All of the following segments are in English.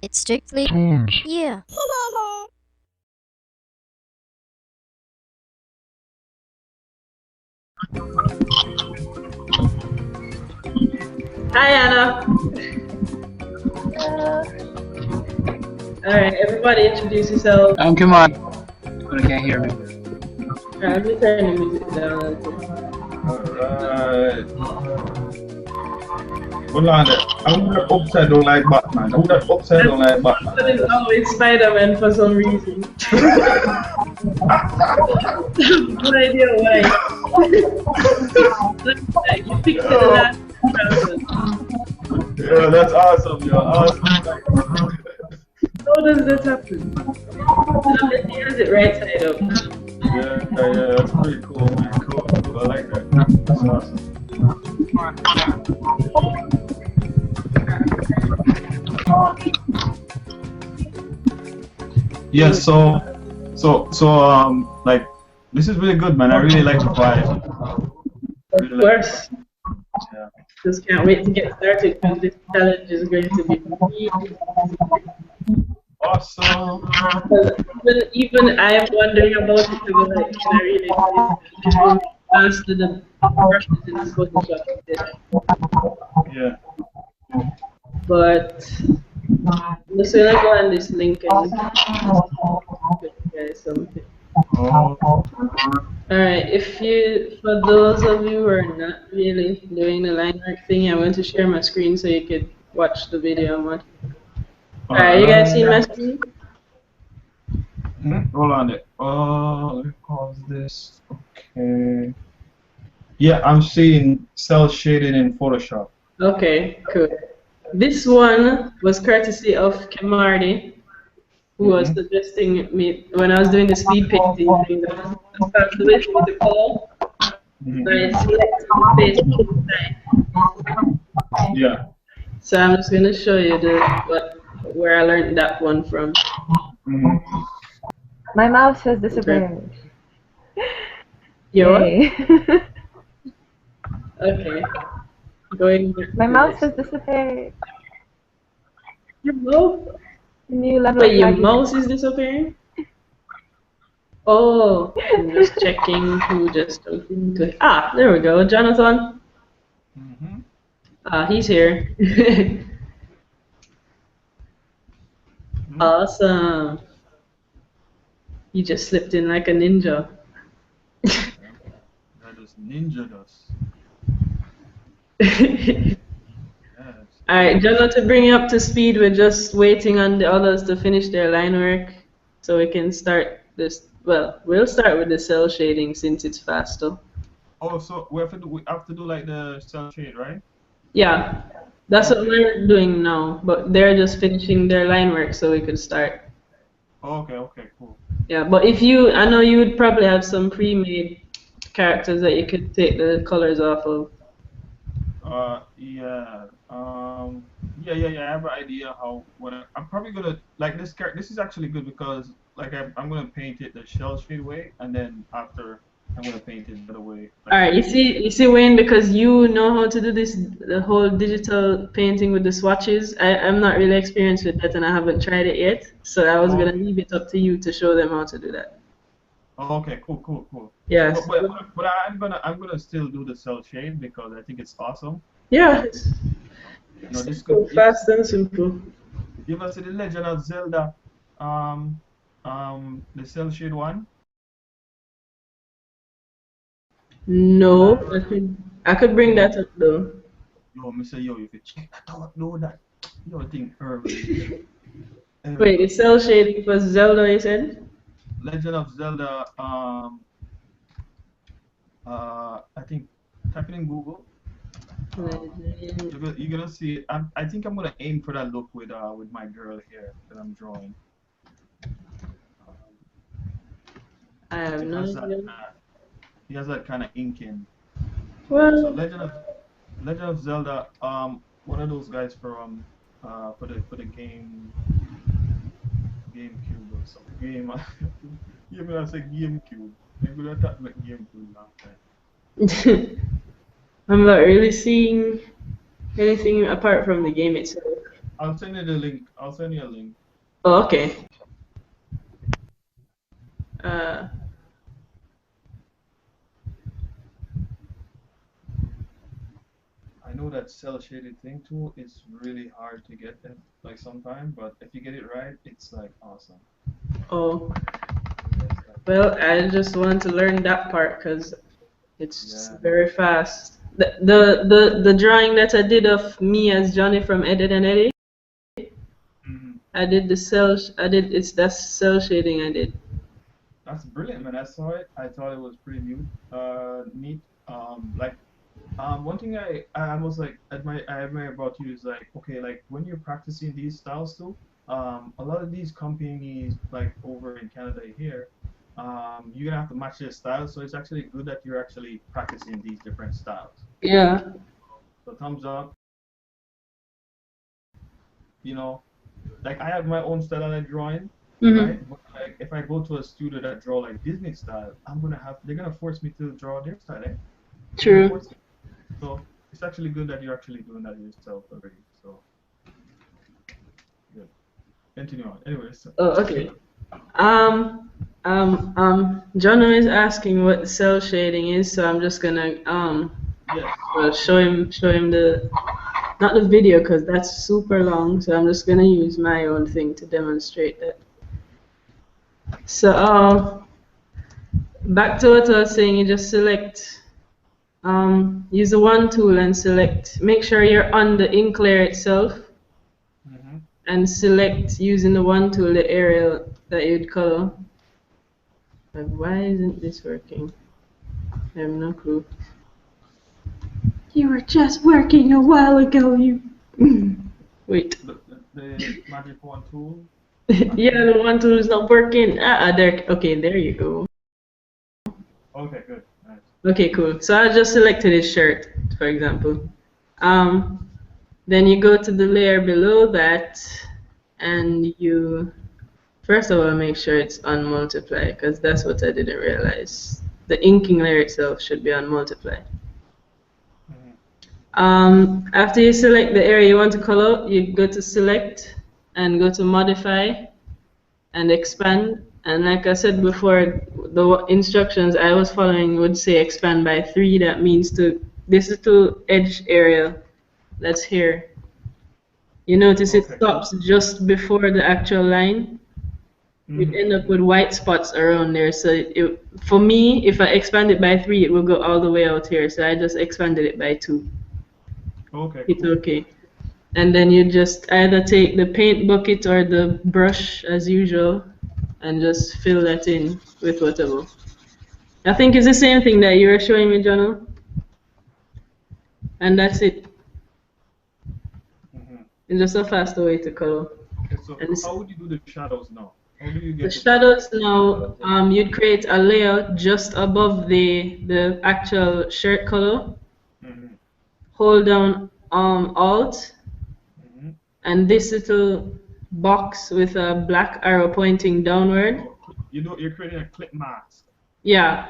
It's strictly Tones. yeah. Hi, Anna. All right, everybody introduce yourself. Come on. But I can't hear me. Let me turn the music down a little. Alright. Hold on there. I'm that upside down like Batman. I'm that upside down like Batman. But it's always Spider-Man for some reason. No idea why. Like, you picked the last person. Yeah, that's awesome, yo. Awesome. How does that happen? Unless he has it right side up. Yeah, that's pretty cool, man. Cool. I like that. That's awesome. Yeah, like, this is really good, man. I really like the vibe. Of course. Yeah. Just can't wait to get started because this challenge is going to be really Awesome. even I'm wondering about it because like, can I really do this faster than brushes in Photoshop? Yeah. But I'm just gonna go on this link and show you guys something. Oh. Alright, for those of you who are not really doing the line work thing, I'm going to share my screen so you could watch the video and watch. Alright, you guys see my screen? Hold on there. Let me pause this. Okay. Yeah, I'm seeing cell shading in Photoshop. Okay, cool. This one was courtesy of Kemardi, who was suggesting me when I was doing the speed painting thing. That was the way for the color. I selected the face. Yeah. So I'm just gonna show you where I learned that one from. My mouse has disappeared. Your Yay. Okay. Going. My mouse has disappeared. Your mouse? New level. Wait, your mouse is disappearing? Oh, I'm just checking who just jumped into it. Ah, there we go, Jonathan. Ah, he's here. Awesome. You just slipped in like a ninja. That is ninja dust. Alright, Jonah, to bring you up to speed, we're just waiting on the others to finish their line work so we can start this. Well, we'll start with the cell shading since it's faster. Oh, so we have to do like the cell shade, right? Yeah, that's what we're doing now, but they're just finishing their line work so we could start. Oh, okay, cool. Yeah, but I know you would probably have some pre-made characters that you could take the colors off of. Yeah. I have an idea I'm probably gonna like this character. This is actually good because like I'm gonna paint it the shell shade way, and then after I'm gonna paint it the other way. Like, all right, you see, Wayne, because you know how to do the whole digital painting with the swatches. I'm not really experienced with that, and I haven't tried it yet. So I was gonna leave it up to you to show them how to do that. Oh, okay, cool. Yes. But I'm gonna still do the cell shade because I think it's awesome. Yeah. This cool, fast and simple. You ever see the Legend of Zelda, the cell shade one? No, I could bring that up though. Yo, Mr. Yo, if you check that out, know that yo thing early. Wait, the cell shading for Zelda, you said? Legend of Zelda, I think type it in Google. You're gonna see it. I think I'm gonna aim for that look with my girl here that I'm drawing. I have no idea. He has that kind of inking. Well, so Legend of Zelda, one of those guys from for the GameCube or something. Yeah, but I said GameCube. I'm gonna talk about GameCube now. I'm not really seeing anything apart from the game itself. I'll send you the link. I'll send you a link. Oh, okay. Uh, I know that cell shaded thing tool is really hard to get at, like sometimes, but if you get it right, it's like awesome. oh, Yeah, it's like, well, I just want to learn that part because it's yeah. very fast. The drawing that I did of me as Johnny from Edit and Eddie, Mhm. I did the cell. I did that's cell shading I did. That's brilliant, man. I saw it. I thought it was pretty neat. Like one thing I was like I admire about you is like okay, like when you're practicing these styles too, a lot of these companies like over in Canada here, you're gonna have to match their styles. So it's actually good that you're actually practicing these different styles. Yeah. So thumbs up. You know, like I have my own style of drawing, Mhm. right? But like if I go to a studio that draw like Disney style, they're gonna force me to draw their style, eh? They're gonna True. force me. So it's actually good that you're actually doing that yourself already. So good. Continue on. Anyways, Oh, okay. Jono is asking what cell shading is, so I'm just gonna yes. well, show him the not the video because that's super long. So I'm just gonna use my own thing to demonstrate that. So back to what I was saying, you just select use the one tool and select. Make sure you're on the ink layer itself Mm-hmm. and select using the one tool the area that you'd color. Like, why isn't this working? I have no clue. You were just working a while ago, you. Wait. The magic wand tool. Yeah, the one tool is not working. There. Okay, there you go. Okay, good. Nice. Okay, cool. So I just selected his shirt, for example. Then you go to the layer below that, and you first of all make sure it's on multiply because that's what I didn't realize. The inking layer itself should be on multiply. Mm-hmm. After you select the area you want to color, you go to select and go to modify and expand. And like I said before, the instructions I was following would say expand by 3. That means to this little edge area that's here. You notice it Okay, cool. stops just before the actual line. You Mm-hmm. end up with white spots around there. So for me, if I expand it by 3, it will go all the way out here. So I just expanded it by 2. Okay, It's cool. okay. And then you just either take the paint bucket or the brush as usual and just fill that in with whatever. I think it's the same thing that you were showing me, Jono. And that's it. Mm-hmm. It's just a faster way to color. Okay, so And how would you do the shadows now? How do you the get the shadows shadows? now, you'd create a layer just above the actual shirt color. Mm-hmm. Hold down Alt, Mm-hmm. and this little box with a black arrow pointing downward. Oh, you're creating a clip mask. Yeah,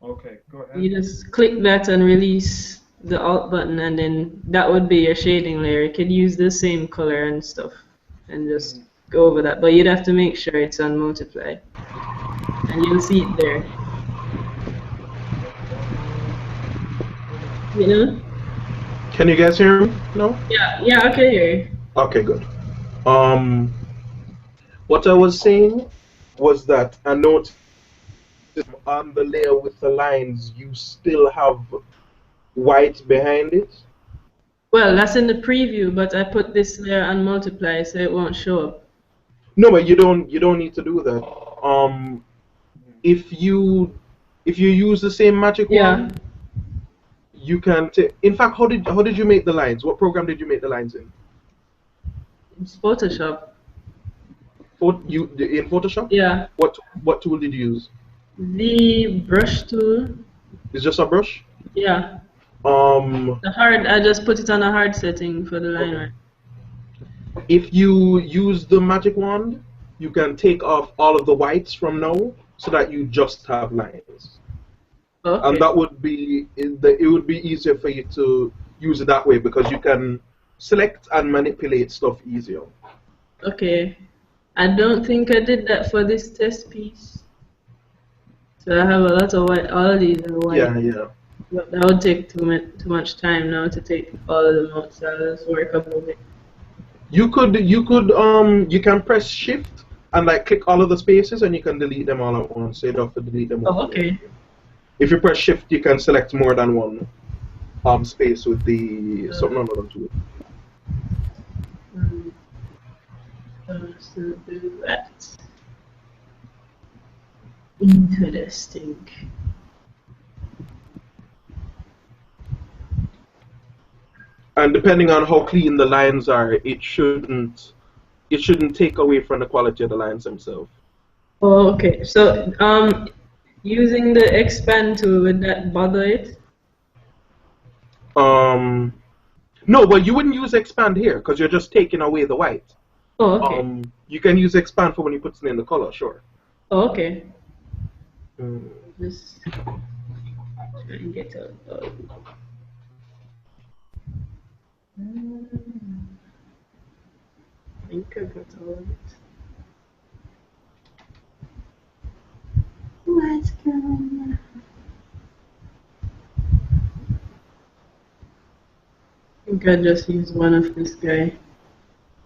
Okay, go you ahead. just click that and release the Alt button, and then that would be your shading layer. You could use the same color and stuff and just Mm-hmm. go over that, but you'd have to make sure it's on multiply, and you'll see it there. You know? Can you guys hear me? No? Yeah, yeah, okay, here. Okay, good. Um, what I was saying was that I noticed on the layer with the lines, you still have white behind it. Well, that's in the preview, but I put this layer on multiply so it won't show up. No, but you don't need to do that. Um, if you use the same magic Yeah, wand, you can take. In fact, how did you make the lines? What program did you make the lines in? it's Photoshop. In Photoshop? Yeah, What tool did you use? the brush tool. It's just a brush. Yeah, Um, I just put it on a hard setting for the line okay. art. If you use the magic wand, you can take off all of the whites from now so that you just have lines. And Okay. that would be it would be easier for you to use it that way because you can select and manipulate stuff easier. Okay. I don't think I did that for this test piece. So I have a lot of white, all these are white. Yeah, yeah. But that would take too much time now to take all of them out, so I'll just work above it. You can press shift and like click all of the spaces and you can delete them all at once. So you don't have to delete them all. Oh, okay. If you press shift, you can select more than one space with the something on the tool. So do that. Interesting. And depending on how clean the lines are, it shouldn't take away from the quality of the lines themselves. Oh, okay. So using the expand tool, would that bother it? No, but you wouldn't use expand here because you're just taking away the white. Oh, okay. You can use expand for when you put it in the color, sure. Oh, okay. Just try and get out. I think I got all of it. What's going on? I think I just use one of this guy.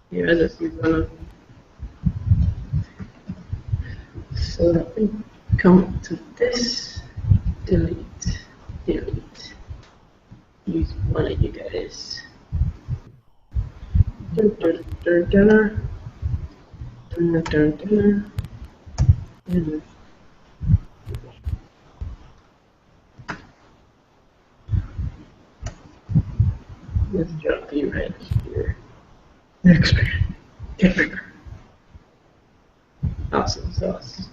Yeah, I just use one of them. So let me come to this. Delete. Delete. Use one of you guys. Dun, dun, dun, dun, dun, dun, dun, dun. Let's jump you right here. Next one. Get bigger. Awesome sauce.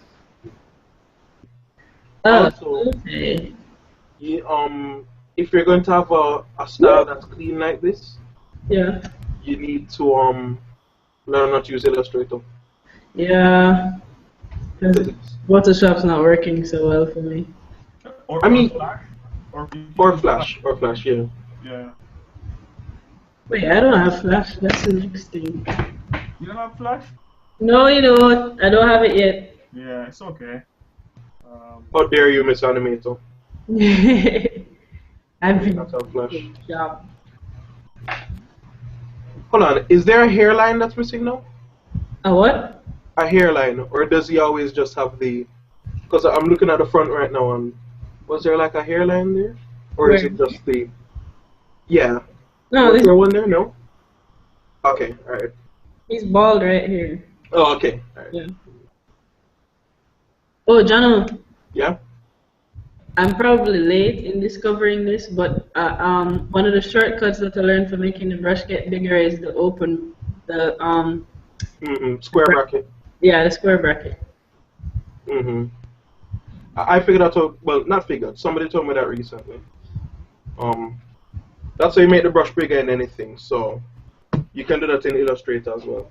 Oh, Also, okay. if you're going to have a style that's clean like this, Yeah. you need to learn how to use Illustrator. Yeah. Because 'Cause it's, Photoshop's not working so well for me. Or, I mean, Flash, or you can or use Flash, yeah. Yeah. Wait, I don't have Flash. That's the next thing. You don't have Flash? No, you don't. I don't have it yet. Yeah, it's okay. How dare you, Miss Animator? I've You been not have Flash. good job. Hold on, is there a hairline that's missing now? A what? A hairline, or does he always just have the? Because I'm looking at the front right now, and was there like a hairline there, or is Where? it just the? Yeah. No, Was this there one there? No. Okay. All right. he's bald right here. Oh, okay. All right. Yeah. Oh, Jono, Yeah. I'm probably late in discovering this, but one of the shortcuts that I learned for making the brush get bigger is the open, Square bracket. yeah, the square bracket. I figured out. Well, not figured. Somebody told me that recently. That's how you make the brush bigger in anything. So you can do that in Illustrator as well.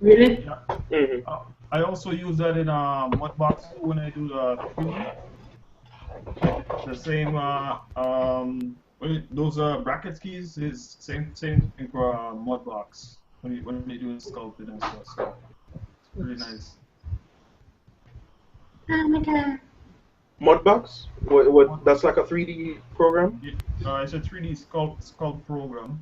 Really? Yeah. I also use that in Mudbox when I do the 3D. The same those bracket keys is same thing for Mudbox when you do sculpting and stuff. So it's pretty nice. Oh my god. Mudbox? What? That's like a 3D program. It's a 3D sculpt program.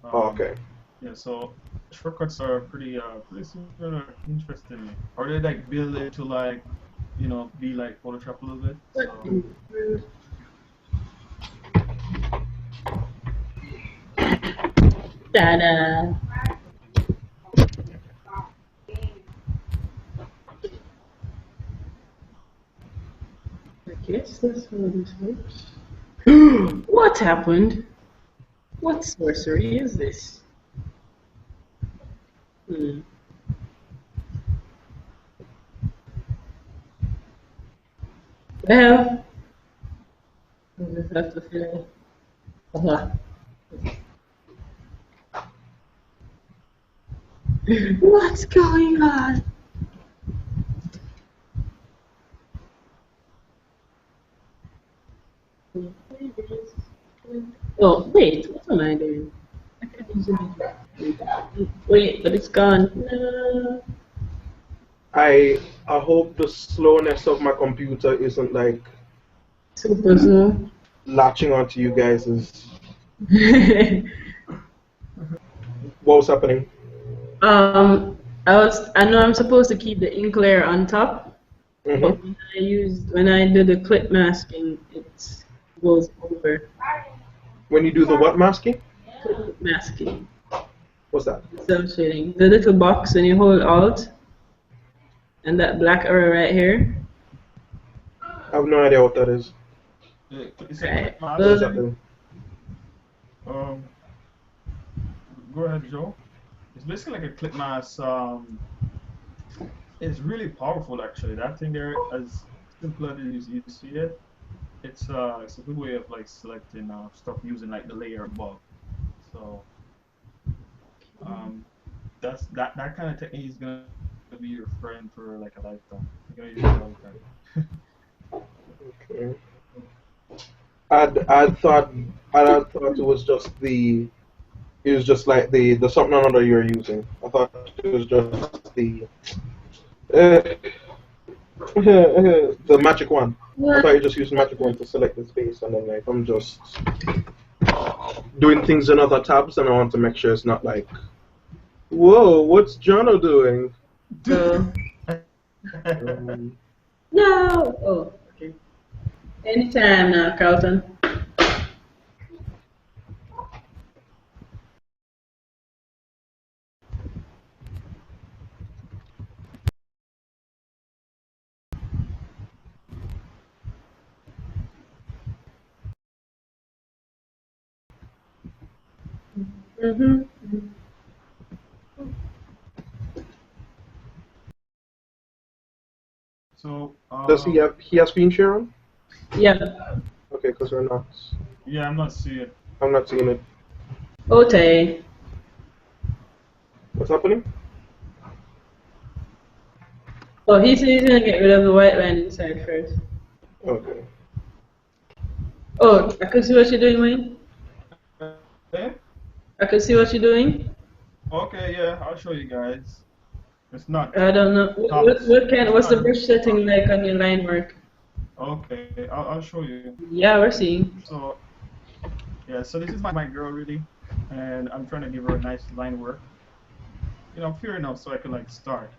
Oh, okay. Yeah, so shortcuts are pretty similar, interestingly. Or they like build it to like, be like Photoshop a little bit. So. Ta-da. I guess that's how this works. What happened? What sorcery is this? Hmm. Well, I just have to fill. Uh-huh. What's going on? Oh, wait, what am I doing? Wait, but it's gone. No. I hope the slowness of my computer isn't like Super slow. latching onto you guys. What was happening? I know I'm supposed to keep the ink layer on top, but Mm-hmm. when I do the clip masking, it goes over. When you do the what masking? Clip masking. What's that? Cell shading. The little box when you hold Alt and that black arrow right here. I have no idea what that is. It's a Right. clip mask. What does that do? Um, go ahead, Joe. It's basically like a clip mask. It's really powerful actually. That thing there, as simple as you see it, it's a good way of like selecting stuff using like the layer above. So um, that kind of technique is gonna be your friend for like a lifetime. You're gonna use it all the time. Okay. I thought it was just like the something or another you're using. I thought it was just uh, the magic one. I thought you just used magic one to select the space, and then like I'm just doing things in other tabs, and I want to make sure it's not like, whoa, what's Jono doing? So, Um, no. Oh, okay. Anytime now, Carlton. Mhm. So does he have screen share on? Yeah. Okay, because we're not. yeah, I'm not seeing it. I'm not seeing it. Ote. What's happening? Oh, he said he's gonna get rid of the white line inside first. Okay. Oh, I can see what you're doing, Wayne. Eh? I can see what you're doing. Okay, yeah, I'll show you guys. It's not I don't know. top. It's What's the not. brush setting like on your line work? Okay, I'll show you. Yeah, we're seeing. So yeah, so this is my girl really, and I'm trying to give her a nice line work. Fair enough, so I can like start.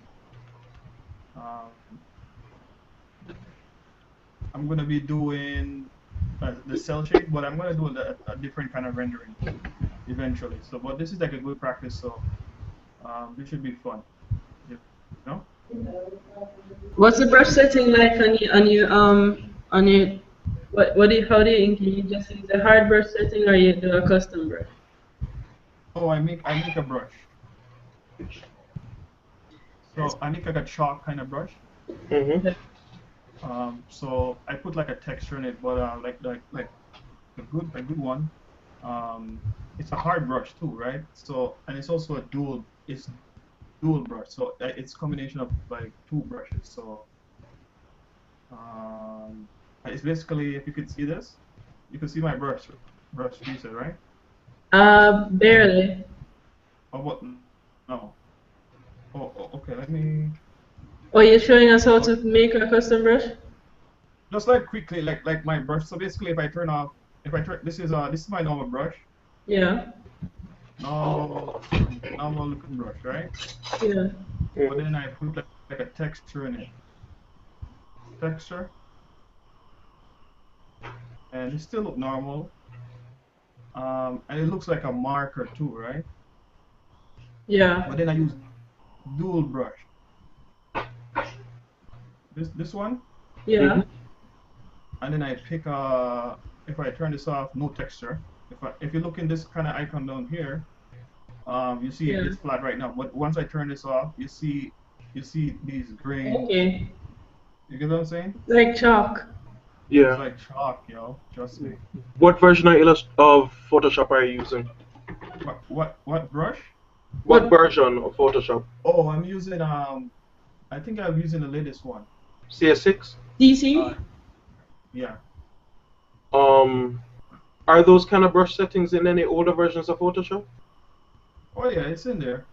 Um, I'm gonna be doing the cell shade, but I'm gonna do a different kind of rendering eventually. So, but this is like a good practice, so this should be fun. You know? What's the brush setting like on your how do you ink? You just use a hard brush setting or you do a custom brush? Oh, I make a brush. So I make like a chalk kind of brush. Mm-hmm. So I put like a texture in it, but like a good one. It's a hard brush too, right? So and it's also it's dual brush. So it's a combination of like two brushes. So um, it's basically if you could see this, you can see my brush piece, right? Barely. Oh what? No. Okay. Let me. Oh, you're showing us how Oh, to make a custom brush? just like quickly, like my brush. So basically, if I turn, this is my normal brush, Yeah. normal looking brush, right? Yeah. But then I put like a texture in it, texture, and it still look normal. And it looks like a marker too, right? Yeah. But then I use dual brush. This one, Yeah. and then I pick if I turn this off, no texture. If you look in this kind of icon down here, you see Yeah. it's flat right now. But once I turn this off, you see these grains. Okay. You get what I'm saying? Like chalk. It's Yeah. like chalk, yo. Trust me. What version of Photoshop are you using? What brush? What What version of Photoshop? Oh, I'm using I think I'm using the latest one. CS6? Uh, DC? yeah. Um, are those kind of brush settings in any older versions of Photoshop? Oh yeah, it's in there.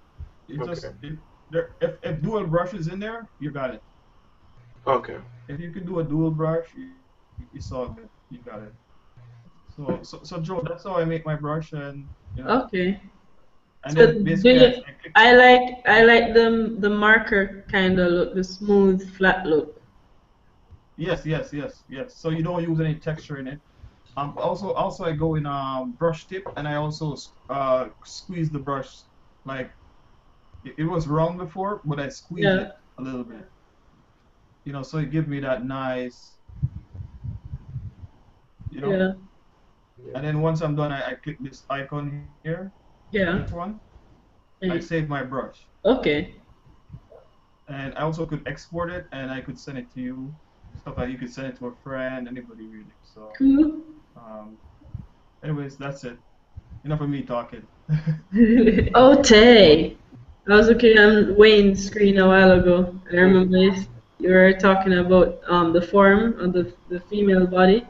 It just Okay. there. If dual brush is in there, you got it. Okay. If you can do a dual brush, it's all good. You got it. So Joe, that's how I make my brush, and Okay. and So then do basically you? I click. I like the marker kind of look, the smooth flat look. Yes, yes, yes, yes. So you don't use any texture in it. Also I go in brush tip, and I also squeeze the brush like it was wrong before, but I squeeze Yeah. it a little bit. So it gives me that nice, you know. Yeah. Yeah. And then once I'm done, I click this icon here, this Yeah. one. I And save my brush, okay. and I also could export it, and I could send it to you. Stuff like you could send it to a friend, anybody really. So, Cool. um, anyways, that's it. Enough of me talking. Oh, Tay. I was looking on Wayne's screen a while ago, and I remember Mhm. you were talking about the form of the female body.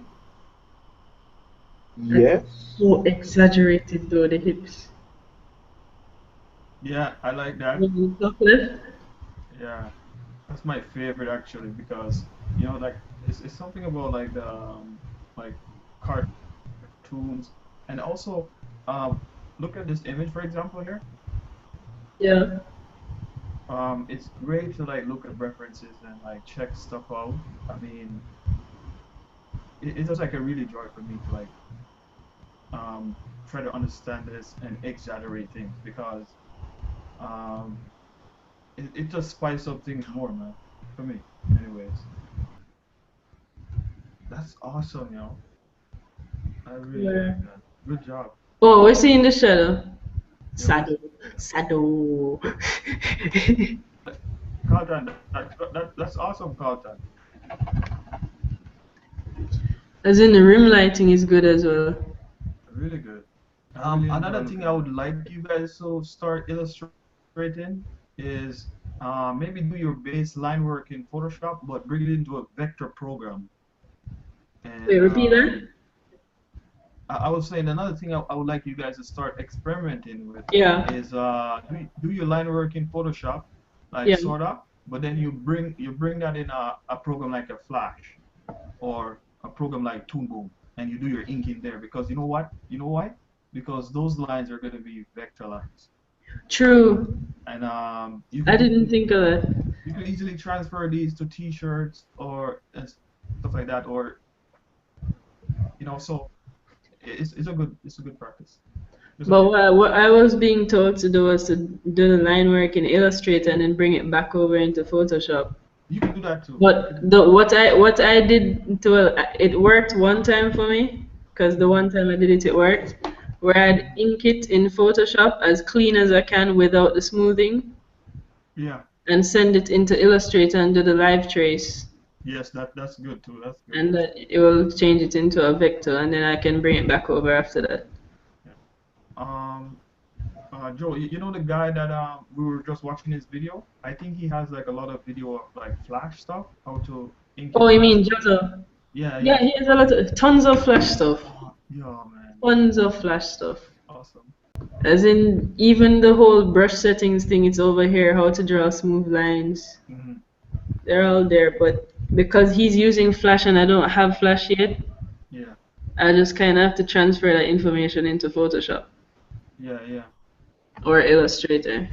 That's Yes. so exaggerated though, the hips. Yeah, I like that. The top left. Yeah, that's my favorite actually because like it's something about like the like cartoons, and also look at this image for example here. Yeah. It's great to like look at references and like check stuff out. I mean, it's just like a really joy for me to like um try to understand this and exaggerate things because um it just spices up things more, man. For me, anyways. That's awesome, I really Where? like that. Good job. Oh, we're seeing the shadow. Yeah, we're Shadow. seeing the shadow. Shadow. Carlton, that's awesome, Carlton. As in the rim lighting is good as well. Really good. I really enjoy Another thing looking I at would that. like you guys to start illustrating is maybe do your baseline work in Photoshop, but bring it into a vector program. And Wait, repeat that? I was saying another thing I would like you guys to start experimenting with Yeah. is do your line work in Photoshop, like Yeah. sort of, but then you bring that in a program like a Flash or a program like Toon Boom, and you do your ink in there because you know what? You know why? Because those lines are going to be vector lines, True. and you I could didn't think of that. you could easily transfer these to T-shirts or and stuff like that, or so it's a good practice. It's But okay. what I was being told to do was to do the line work in Illustrator and then bring it back over into Photoshop. You can do that too. You can But do that. what I did to it worked one time for me because the one time I did it worked. Where I'd ink it in Photoshop as clean as I can without the smoothing Yeah. and send it into Illustrator and do the live trace. Yes, that's good too. That's good. And it will change it into a vector and then I can bring it back over after that. Yeah. Um, Joe, you know the guy that we were just watching his video? I think he has like a lot of video of like Flash stuff, how to ink Oh, in you Flash. mean Jotto? Yeah, Yeah, yeah. he has a lot of tons of Flash stuff. Yeah, man. Tons of Flash stuff. Awesome. As in, even the whole brush settings thing, it's over here, how to draw smooth lines. Hmm. They're all there, but because he's using Flash and I don't have Flash yet, Yeah, I just kind of have to transfer that information into Photoshop yeah, yeah. or Illustrator.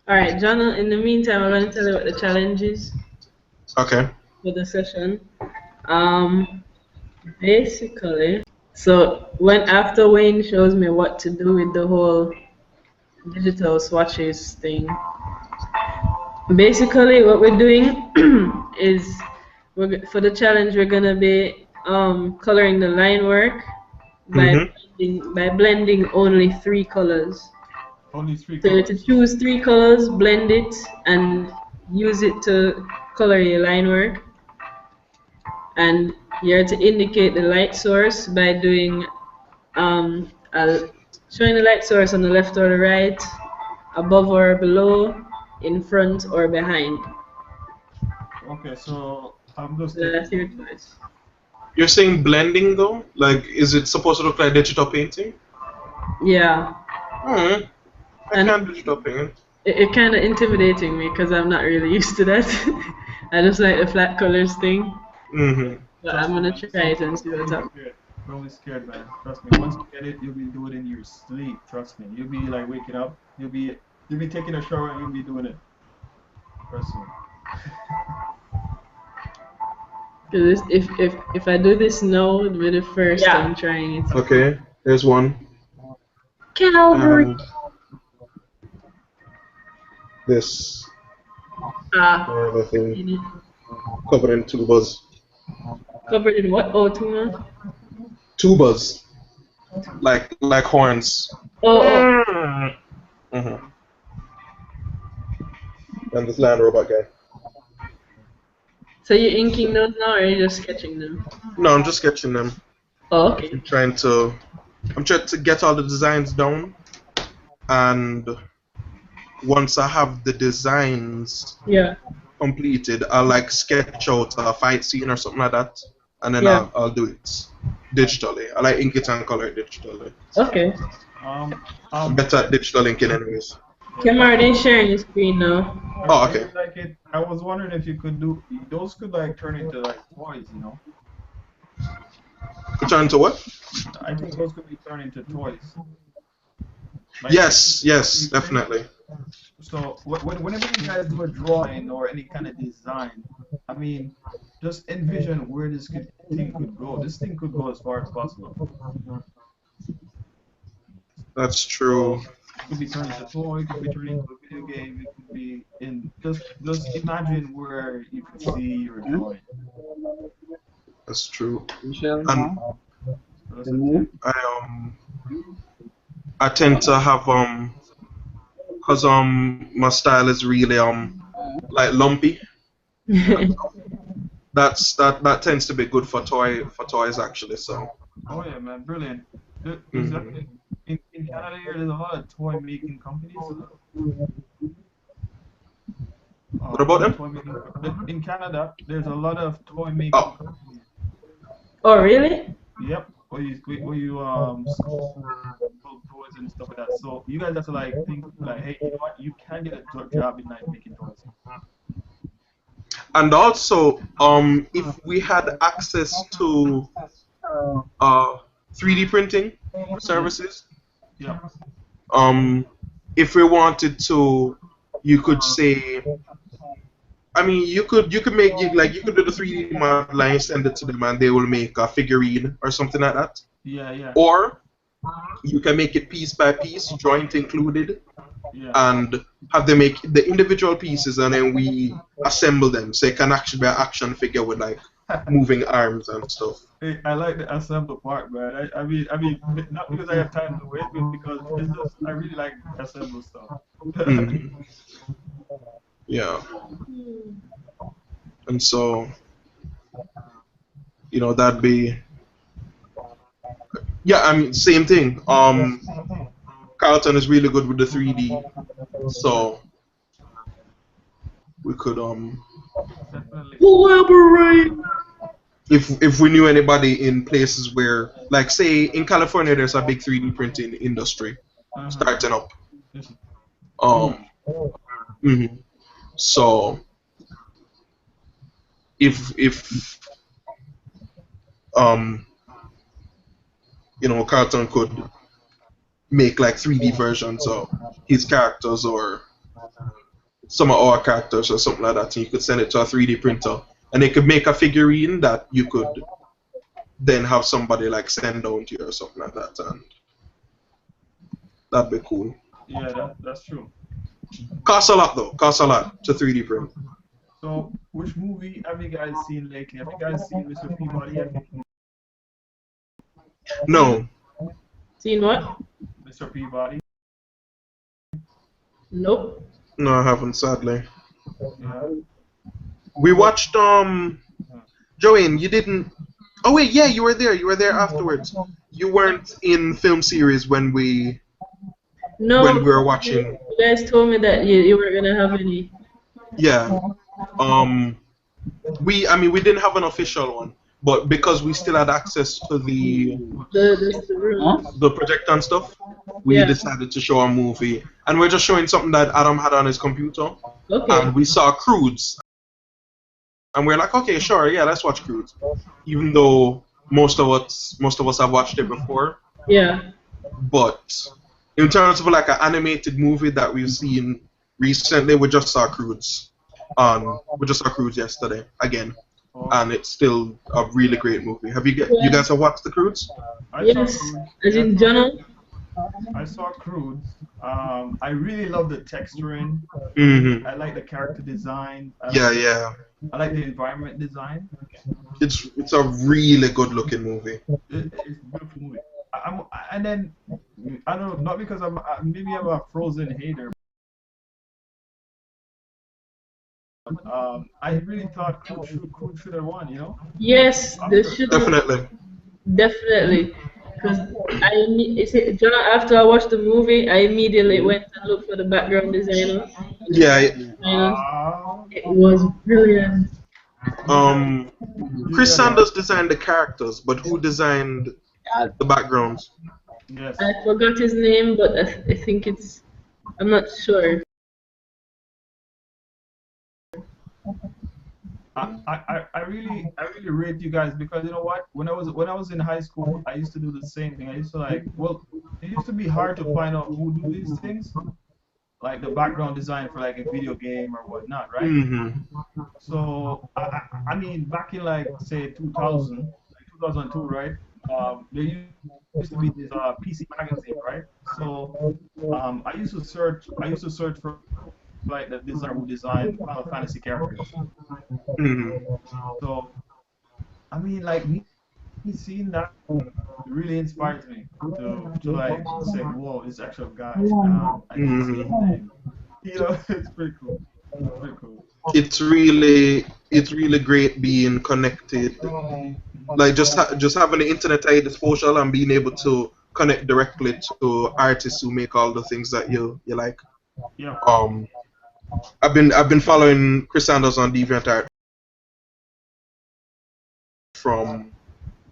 Alright, John, in the meantime, I'm going to tell you what the challenge is Okay. for the session. Um, Basically, so when after Wayne shows me what to do with the whole digital swatches thing, basically what we're doing is for the challenge we're gonna be coloring the line work by Mm-hmm. blending only 3 colors. Only three So to colors. choose 3 colors, blend it, and use it to color your line work. And you're to indicate the light source by doing showing the light source on the left or the right, above or below, in front or behind. Okay, so I'm just So that's your taking. choice. You're saying blending though? Like, is it supposed to look like digital painting? Yeah. Hmm. I And can digital paint. it kind of intimidating me because I'm not really used to that. I just like the flat colors thing, Mm-hmm. but I'm Trust me, gonna man. try it and see Don't what's be up. scared. Don't be scared, man. Trust me. Once you get it, you'll be doing it in your sleep. Trust me. You'll be like waking up. You'll be taking a shower and you'll be doing it. Trust me. Because if I do this now, it'll be the first time trying it. Okay, there's one. Calvary. And this Ah, other thing in it. covered in tubers. Covered in what? Oh, tuna. Tubers. Like horns. Oh, Mm-hmm. And this land robot guy. so you're inking those now, or are you just sketching them? No, I'm just sketching them. Oh, okay. I'm trying to get all the designs down, and once I have the designs Yeah. completed, I'll like sketch out a fight scene or something like that, and then Yeah. I'll do it digitally. I like ink it and color it digitally. Okay. I'm better at digital inking anyways. Kamar, sharing your screen now. Oh, I okay. really like it. I was wondering if you could do those. Could like turn into like toys, you know? Return to what? I think those could be turned into toys. Like, Yes, definitely. So whenever you guys do a drawing or any kind of design, I mean, just envision where thing could go. This thing could go as far as possible. That's true. It could be turned into a toy. It could be turned into a video game. It could be in just imagine where you could see your drawing. That's true. Michelle, And So that's the thing. I tend to have cause my style is really like lumpy. That tends to be good for toys actually. So. Oh yeah, man, brilliant. There's Mhm. actually in Canada here, there's a lot of toy making companies. What about them? In Canada, there's a lot of toy making Oh. companies. Oh, really? Yep. Where you build toys and stuff like that. So you guys have to like think like, hey, you know what? You can get a job in like making toys. And also, if we had access to 3D printing services, Yeah. if we wanted to, you could say, I mean, you could make it like you could do the 3D model line, send it to them, and they will make a figurine or something like that. Yeah. Or you can make it piece by piece, joint included, Yeah. and have them make the individual pieces, and then we assemble them, so it can actually be an action figure with like moving arms and stuff. Hey, I like the assemble part, man. I mean, not because I have time to wait, but because it's just I really like assemble stuff. Mhm. Yeah. And so, that'd be, yeah, I mean, same thing. Carlton is really good with the 3D, so we could Definitely. Collaborate. if we knew anybody in places where, like, say in California, there's a big 3D printing industry starting up. Mhm. So if Carlton could make like 3D versions of his characters or some of our characters or something like that, and you could send it to a 3D printer, and they could make a figurine that you could then have somebody like send down to you or something like that, and that'd be cool. Yeah, that's true. Costs a lot though. Costs a lot to 3D print. So, which movie have you guys seen lately? Have you guys seen Mr. Peabody yet? No. Seen what? Mr. Peabody. Nope. No, I haven't, sadly. Yeah. We watched Joanne, you didn't. Oh wait, yeah, you were there. You were there afterwards. You weren't in film series when we were watching. You guys told me that you were gonna have any. Yeah. We didn't have an official one. but because we still had access to The room. the projector and stuff, we Yeah. decided to show a movie, and we're just showing something that Adam had on his computer, Okay. and we saw Crudes, and we're like, okay, sure, yeah, let's watch Crudes, even though most of us have watched it before. Yeah. But in terms of like an animated movie that we've seen recently, we just saw Crudes. We just saw Crudes yesterday again, and it's still a really great movie. You guys have watched the Crudes? Yes. As in Jono. I saw Crudes. I really love the texturing. Mm-hmm. I like the character design. Yeah. I like the environment design. It's a really good looking movie. It's a beautiful movie. And then I don't know, not because maybe I'm a Frozen hater. I really thought Crude should have won. You know? Yes, they should have. Definitely. Definitely. Because Jono, after I watched the movie, I immediately went and looked for the background designer. Yeah. It was brilliant. Chris Sanders designed the characters, but who designed the backgrounds? Yes. I forgot his name, but I think I'm not sure. I really rate you guys because you know what? When I was in high school, I used to do the same thing. I used to it used to be hard to find out who do these things, like the background design for like a video game or whatnot, right? Mm-hmm. So I mean, back in like say 2000, like 2002, right? There used to be this PC magazine, right? So I used to search for like the designer who designed Final Fantasy characters. Mm-hmm. So I mean, like me seeing that really inspires me to like say, whoa, this actual guy. I can see his name. You know, it's pretty cool. It's pretty cool. It's really great being connected, like just having the internet at your disposal and being able to connect directly to artists who make all the things that you like. Yeah. I've been following Chris Sanders on DeviantArt from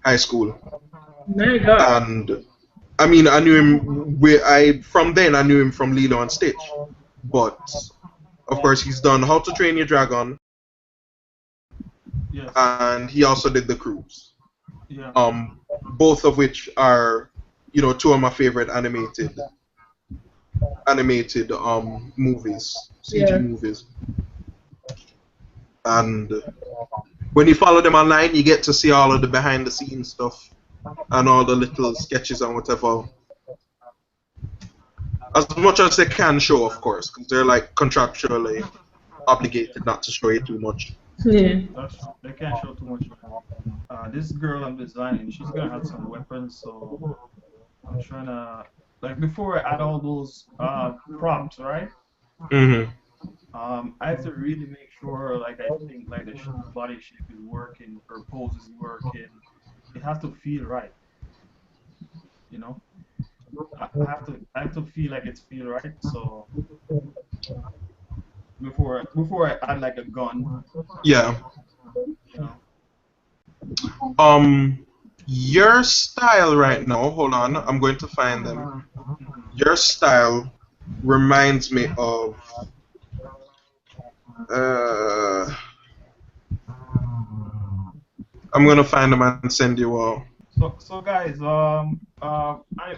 high school, My God. and I mean I knew him from then I knew him from Lilo and Stitch, but of course he's done How to Train Your Dragon, Yes. and he also did The Cruise. Yeah. Both of which are two of my favorite animated movies, CG movies. And when you follow them online, you get to see all of the behind the scenes stuff and all the little sketches and whatever. As much as they can show, of course, because they're like contractually obligated not to show you too much. Yeah. That's true. They can't show too much. This girl I'm designing, she's gonna have some weapons, so I'm trying to like before I add all those prompts, right? Mm-hmm. I have to really make sure, like I think, like the body shape is working, her pose is working. It has to feel right, you know. I have to feel like it's feel right. So before I add like a gun, Yeah. you know. Your style right now, hold on, I'm going to find them. Your style reminds me of I'm gonna find them and send you all. So guys,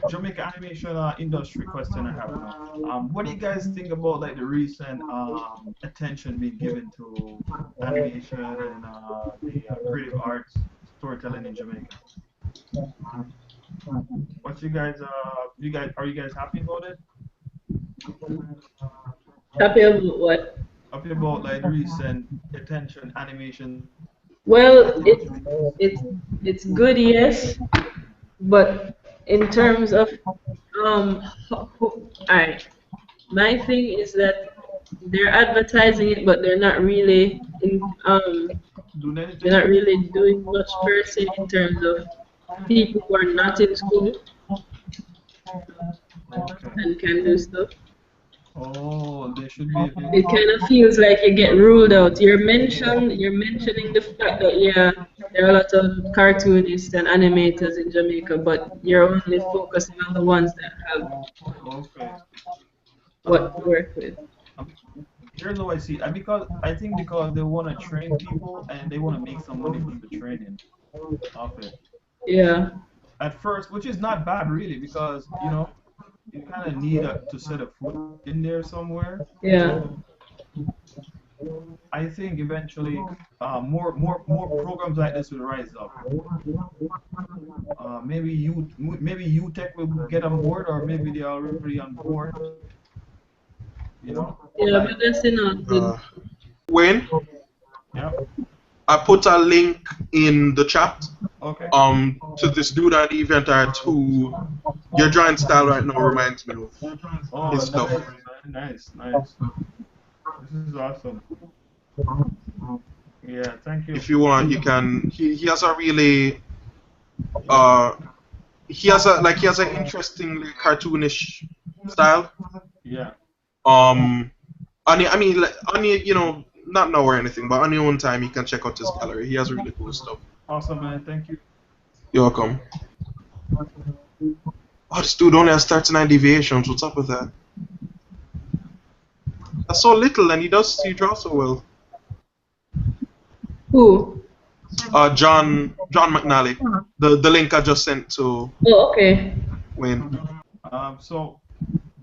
Jamaica animation industry question I have now. What do you guys think about like the recent attention being given to animation and the creative arts storytelling in Jamaica? What are you guys happy about it? Happy about what? Happy about like the recent attention animation? Well, it's good, yes, but in terms of alright, my thing is that they're advertising it, but Doing they're anything? not really doing much per se in terms of people who are not in school Okay. and can do stuff. Oh, there should be a It kind of feels like you get ruled out. You're mentioning the fact that there are a lot of cartoonists and animators in Jamaica, but you're only focusing on the ones that have Okay. what to work with. Um, Here's how I see it. I think because they want to train people and they want to make some money from the training of it. Yeah, At first, which is not bad really, because you kind of need to set a foot in there somewhere. yeah. So I think eventually more programs like this will rise up. Maybe you tech will get on board, or maybe they are already on board. Yeah, Like but that's not good. Wayne, yeah. I put a link in the chat Okay. to this dude on event art who your drawing style right now reminds me of Oh, his stuff. nice, man. Nice. This is awesome. Yeah, thank you. If you want, you can. He has a really uh he has an interestingly cartoonish style. Yeah. I mean, like, on your, not now or anything, but on your own time, you can check out his gallery. He has really cool stuff. Awesome, man. Thank you. You're welcome. Oh, this dude only has 39 deviations. What's up with that? That's so little, and he draws so well. Who? John McNally. The link I just sent to Oh, okay. Wayne. So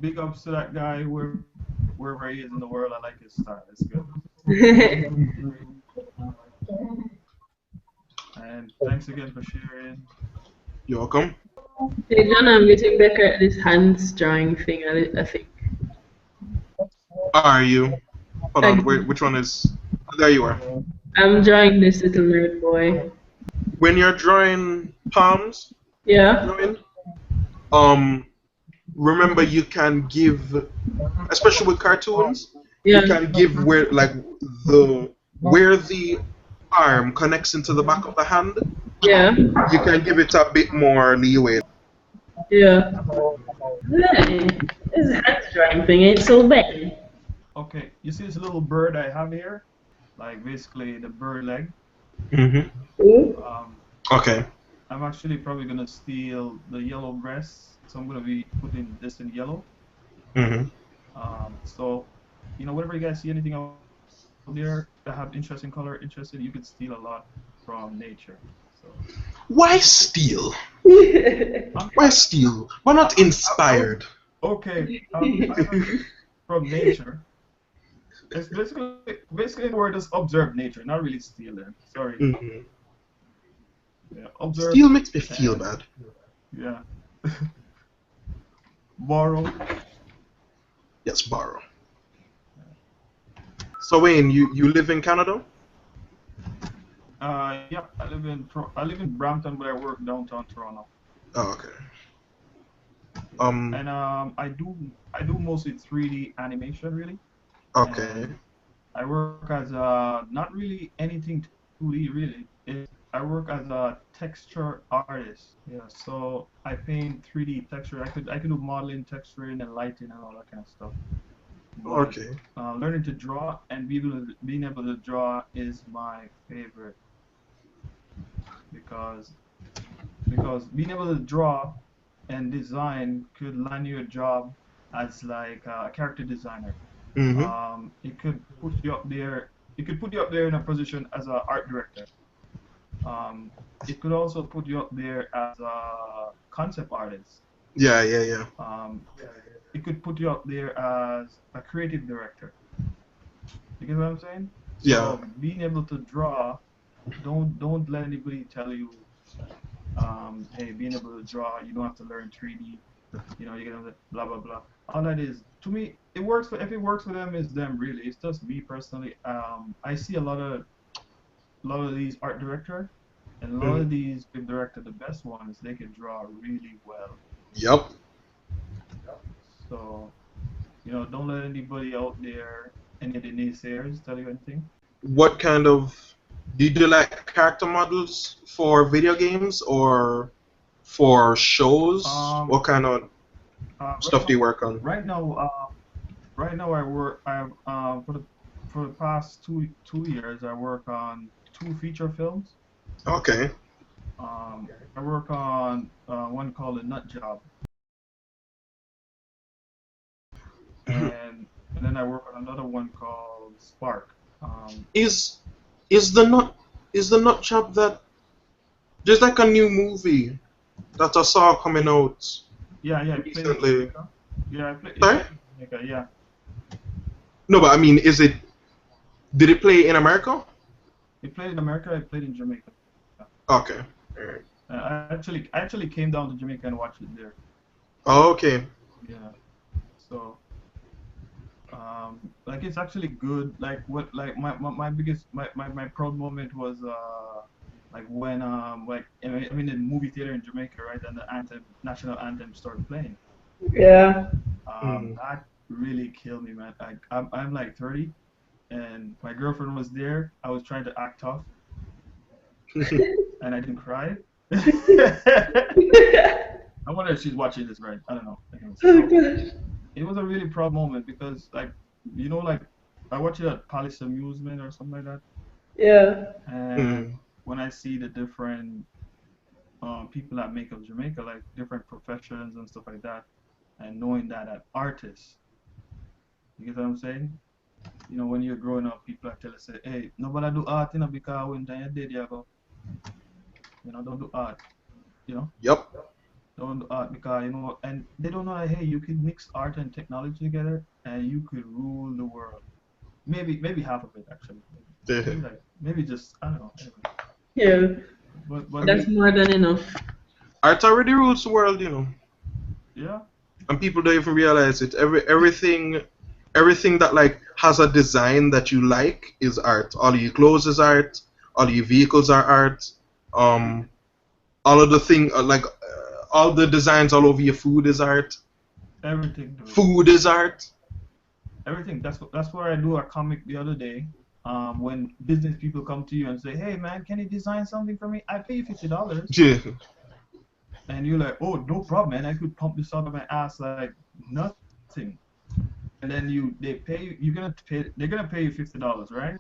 big ups to that guy wherever he is in the world. I like his style. It's good. And thanks again for sharing. You're welcome. Hey, John, I'm getting better at this hands drawing thing, I think. Are you? Hold on. Wait, which one is? There you are. I'm drawing this little nerd boy. When you're drawing palms, Yeah? remember you can give, especially with cartoons, Yeah. you can give where the arm connects into the back of the hand. Yeah. You can give it a bit more leeway. Yeah. Hey, this hands drawing thing ain't so bad. Okay, you see this little bird I have here? Like basically the bird leg. Ooh. Okay. I'm actually probably gonna steal the yellow breast, so I'm gonna be putting this in yellow. So, whenever you guys see anything out there that have interesting color, you could steal a lot from nature. So Why steal? Why steal? Why not inspired? okay, from nature. It's basically the word is observe nature, not really stealing. Sorry. Yeah, observe. Steal makes me feel bad. Yeah. Borrow. Yes, borrow. So Wayne, you live in Canada? Yeah, I live in Brampton, but I work downtown Toronto. Oh, okay. And I do mostly 3D animation really. Okay. And I work as not really anything 2D really. I work as a texture artist. Yeah, so I paint 3D texture. I could do modeling, texturing, and lighting and all that kind of stuff. But, Okay. learning to draw and being able to draw is my favorite because being able to draw and design could land you a job as like a character designer. It could put you up there. It could put you up there in a position as an art director. It could also put you up there as a concept artist. Yeah. It could put you up there as a creative director. You get what I'm saying? Yeah. So being able to draw, don't let anybody tell you, hey, being able to draw, you don't have to learn 3D. You get blah blah blah. All that is, to me, it works for if it works for them, it's them really. It's just me personally. I see a lot of these art director, and a lot of these big director, the best ones, they can draw really well. Yep. So, don't let anybody out there, any of the naysayers, tell you anything. What kind of do you do like character models for video games or for shows? What kind of stuff do you work on? Right now, I work. For the past two years, I work on 2 feature films. Okay. I work on one called a nut job, Mhm. and then I work on another one called Spark. Is is the nut is the nut job that there's like a new movie that I saw coming out Yeah, yeah, I played in recently. Jamaica. Yeah, it Sorry? played in Jamaica. Yeah, No, but I mean, did it play in America? it played in America. I played in Jamaica. Okay. Alright. I actually came down to Jamaica and watched it there. Oh, okay. Yeah. So, like it's actually good. Like what, like my biggest my proud moment was like when like I'm in the movie theater in Jamaica, right? And the national anthem started playing. Yeah. Mm. That really killed me, man. I'm like 30, and my girlfriend was there. I was trying to act tough, and I didn't cry. I wonder if she's watching this, right? I don't know. Anyways, Oh so gosh. it was a really proud moment because, like, like I watched it at Palace Amusement or something like that, Yeah. and Mm. when I see the different people that make up Jamaica, like different professions and stuff like that, and knowing that an artist, you get what I'm saying? When you're growing up, people are telling us, say, hey, nobody do art, because when you're dead, you go, don't do art, you know, Yep. don't do art because, and they don't know that, hey, you could mix art and technology together and you could rule the world. Maybe half of it, actually. Yeah. Maybe just, I don't know. Anyway. Yeah. But That's more than enough. Art already rules the world. yeah, And people don't even realize it. Everything that like has a design that you like is art. All your clothes is art. All your vehicles are art. Um, all of the thing all the designs all over your food is art. everything, dude. Food is art. Everything. That's where I do a comic the other day. When business people come to you and say, hey, man, can you design something for me? I pay you $50. Yeah. And you're like, oh, no problem, man. I could pump this out of my ass like nothing. And then they pay you. They're gonna pay you $50, right?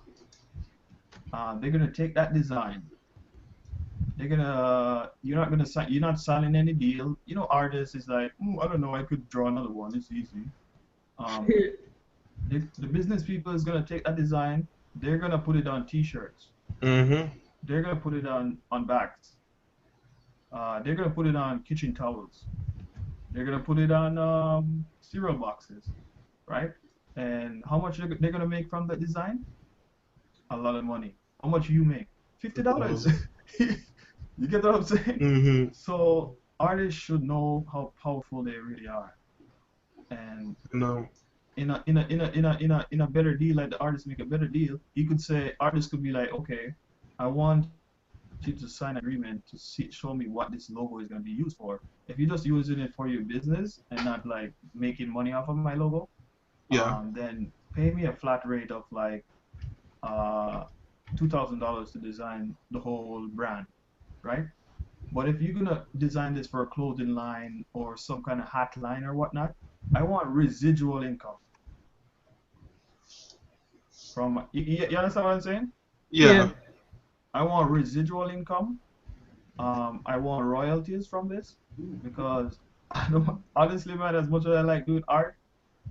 They're gonna take that design. You're not signing any deal. Artists is like, I don't know. I could draw another one. It's easy. Um, the business people is gonna take that design. They're gonna put it on T-shirts. Mhm. They're gonna put it on bags. They're gonna put it on kitchen towels. They're gonna put it on cereal boxes, right? And how much they're gonna make from that design? A lot of money. How much you make? $50. You get what I'm saying? Mhm. So artists should know how powerful they really are. And No. in a better deal, like the artist make a better deal, you could say artists could be like, okay, I want you to sign an agreement to show me what this logo is going to be used for. If you're just using it for your business and not like making money off of my logo, Yeah. then pay me a flat rate of like uh $2,000 to design the whole brand, right? But if you're gonna design this for a clothing line or some kind of hat line or whatnot, I want residual income from you understand what I'm saying? Yeah. Yeah. I want residual income. I want royalties from this because I don't honestly, man, as much as I like doing art,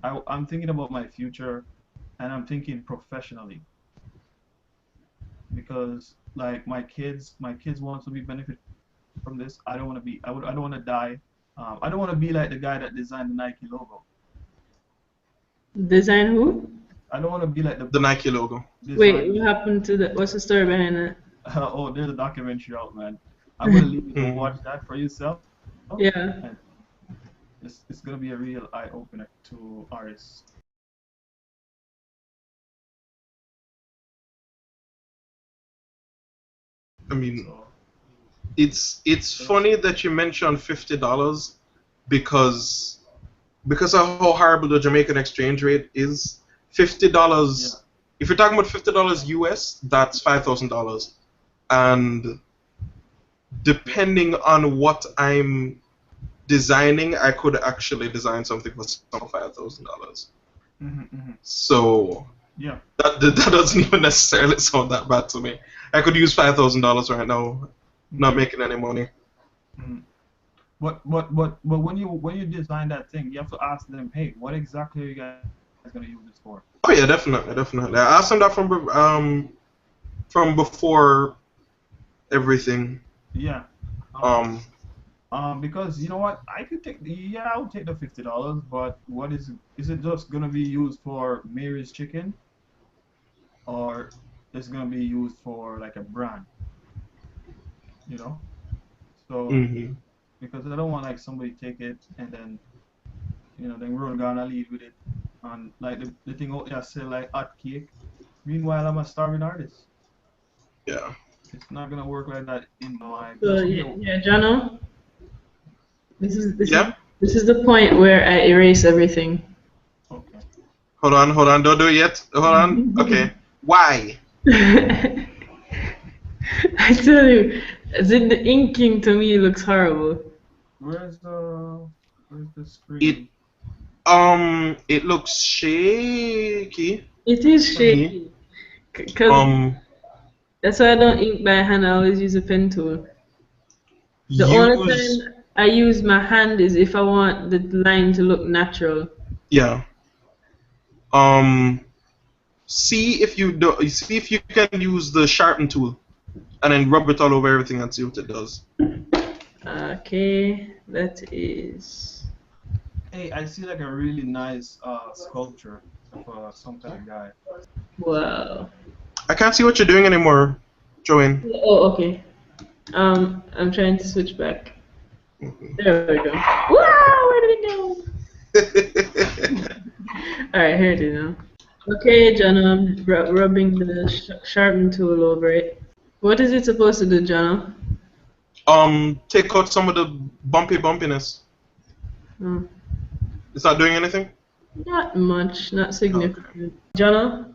I'm thinking about my future and I'm thinking professionally because like my kids want to be benefit from this. I don't want to be I don't want to die. I don't want to be like the guy that designed the Nike logo. Design who? I don't want to be like the The Nike logo. Wait, design. what happened to the? What's the story behind that? Oh, there's a documentary out, man. I'm gonna leave you to Mhm. watch that for yourself, and Yeah. it's gonna be a real eye opener to artists. I mean, So it's that's funny that you mentioned $50 because of how horrible the Jamaican exchange rate is. fifty yeah. dollars. If you're talking about $50 US, that's $5,000. And depending on what I'm designing, I could actually design something for some $5,000. Hmm. So Yeah. That doesn't even necessarily sound that bad to me. I could use $5,000 right now, not making any money. Mm. But when you design that thing, you have to ask them, hey, what exactly are you guys gonna use this for? Oh yeah, definitely, definitely. I asked them that from before everything. Yeah. Um, Because you know what, I'll take the $50, but is it just gonna be used for Mary's chicken, or it's gonna be used for like a brand, you know? So mhm. because I don't want like somebody take it and then then we're gonna lead with it, and like the thing out there sell like hot cake. Meanwhile, I'm a starving artist. Yeah. It's not gonna work like that in my So business. yeah, yeah, Jono, this is this is Yeah. this is the point where I erase everything. Okay. Hold on, don't do it yet. Hold on. Okay. Why? I tell you, as in the inking to me looks horrible. Where's the It screen? it looks shaky It is to me. shaky, because Um, that's why I don't ink by hand. I always use a pen tool. The only use time I use my hand is if I want the line to look natural. yeah. Um, see if you can use the sharpen tool and then rub it all over everything and see what it does. Okay, that is. Hey, I see like a really nice sculpture of some kind of guy. Wow. I can't see what you're doing anymore, Joanne. Oh, okay. I'm trying to switch back. There we go. Wow, where did it go? Alright, here it is now. Okay, John, I'm rubbing the sharpen tool over it. What is it supposed to do, John? Take out some of the bumpiness. Hmm. It's not doing anything. Not much, not Okay. significant. John,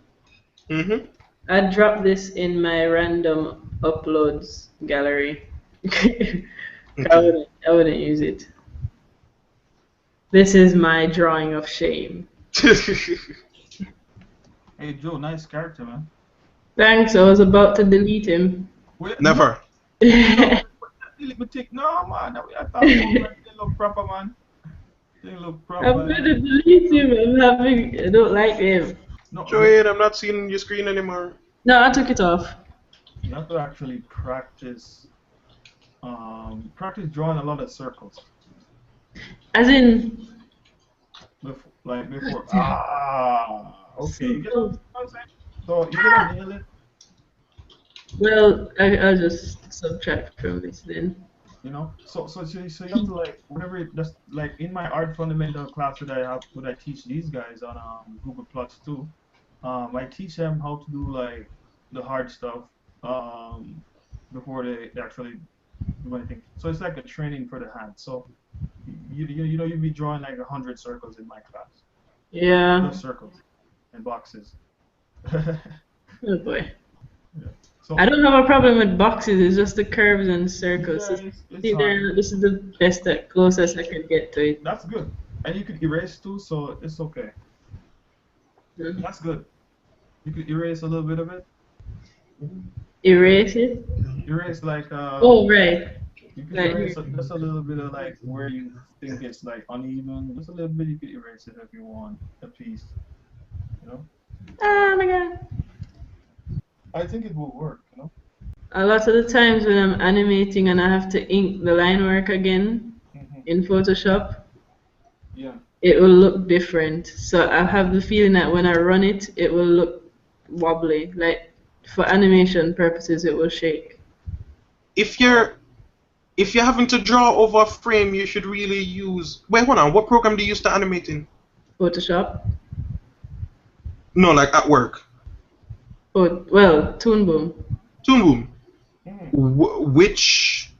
Mhm. I dropped this in my random uploads gallery. I Okay. wouldn't use it. This is my drawing of shame. Hey Joe, nice character, man. Thanks, I was about to delete him. Wait, no, Never. no, delete my tick. No, man, I thought about man. They look proper, man. They look I'm proper. gonna delete him. I don't like him. No, Joanne, I'm not seeing your screen anymore. No, I took it off. you have to actually practice drawing a lot of circles. As in, Before. Okay. You get what I'm saying? So you're gonna nail it. well, I'll just subtract from this then. So you have to like whatever just like in my art fundamental class that I teach these guys on Google Plus too. I teach them how to do like the hard stuff um before they actually do anything. So it's like a training for the hand. So you'd be drawing like 100 circles in my class. Yeah. Just circles and boxes. Oh boy. Yeah. So I don't have a problem with boxes. It's just the curves and circles. yeah, it's hard. This is the best, closest I could get to it. That's good. And you could erase too, so it's okay. Mhm. That's good. You could erase a little bit of it. Erase it. Erase like Oh right. you could Right erase here. just a little bit of like where you think it's like uneven. Just a little bit. You could erase it if you want a piece. You know. Oh my god. I think it will work. A lot of the times when I'm animating and I have to ink the line work again Hmm. in Photoshop, Yeah. it will look different. So I have the feeling that when I run it, it will look wobbly. Like for animation purposes, it will shake. If you're having to draw over a frame, you should really use. Wait, hold on. What program do you use to animate in? Photoshop. No, like at work. Oh well, Toon Boom. Toon Boom. Mm. Which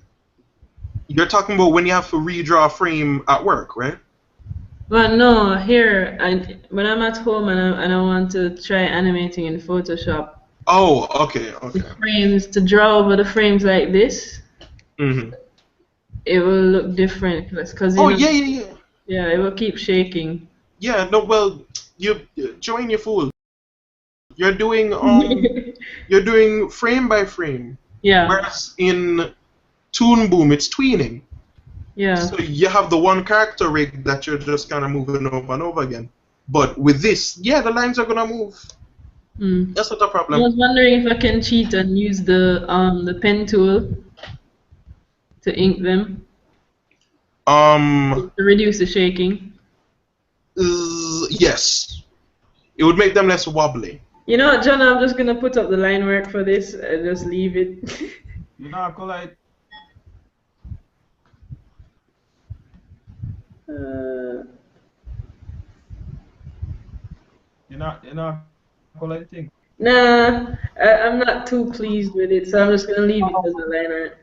you're talking about when you have to redraw a frame at work, right? Well, no, here, when I'm at home and I want to try animating in Photoshop, Oh, okay, the okay. frames, to draw over the frames like this, Mhm. it will look different because Oh yeah, yeah, yeah. yeah, it will keep shaking. Yeah. No, well, you Joanne, you fool. You're doing you're doing frame by frame. Yeah, Whereas in Toon Boom, it's tweening. yeah. So you have the one character rig that you're just kind of moving over and over again. But with this, yeah, the lines are gonna move. Mm. That's not a I problem. was wondering if I can cheat and use the pen tool to ink them Um, to reduce the shaking. yes, it would make them less wobbly. You know what, John? I'm just gonna put up the line work for this and just leave it. You know, Acolyte, uh, you're not Acolyte thing. nah, I'm not too pleased with it, so I'm just gonna leave it as a line art.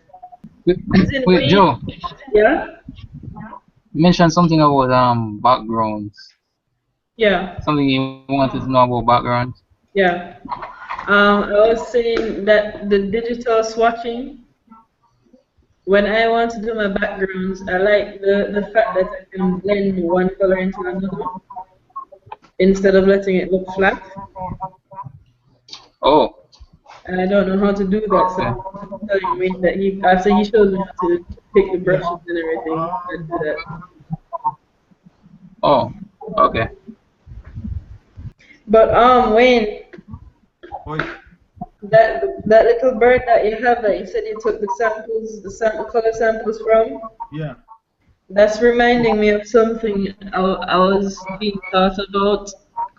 Wait, As in, wait, Joe, yeah, you mentioned something about backgrounds. yeah, Something you wanted to know about backgrounds. yeah. I was saying that the digital swatching, when I want to do my backgrounds, I like the fact that I can blend one color into another instead of letting it look flat. Oh, And I don't know how to do that, so okay. he's telling me that after he shows me how to pick the Yeah. brushes and everything, I do that. Oh, okay. But Wayne, Wait, that little bird that you have that you said you took the samples, the color samples from, yeah. that's reminding me of something I was being thought about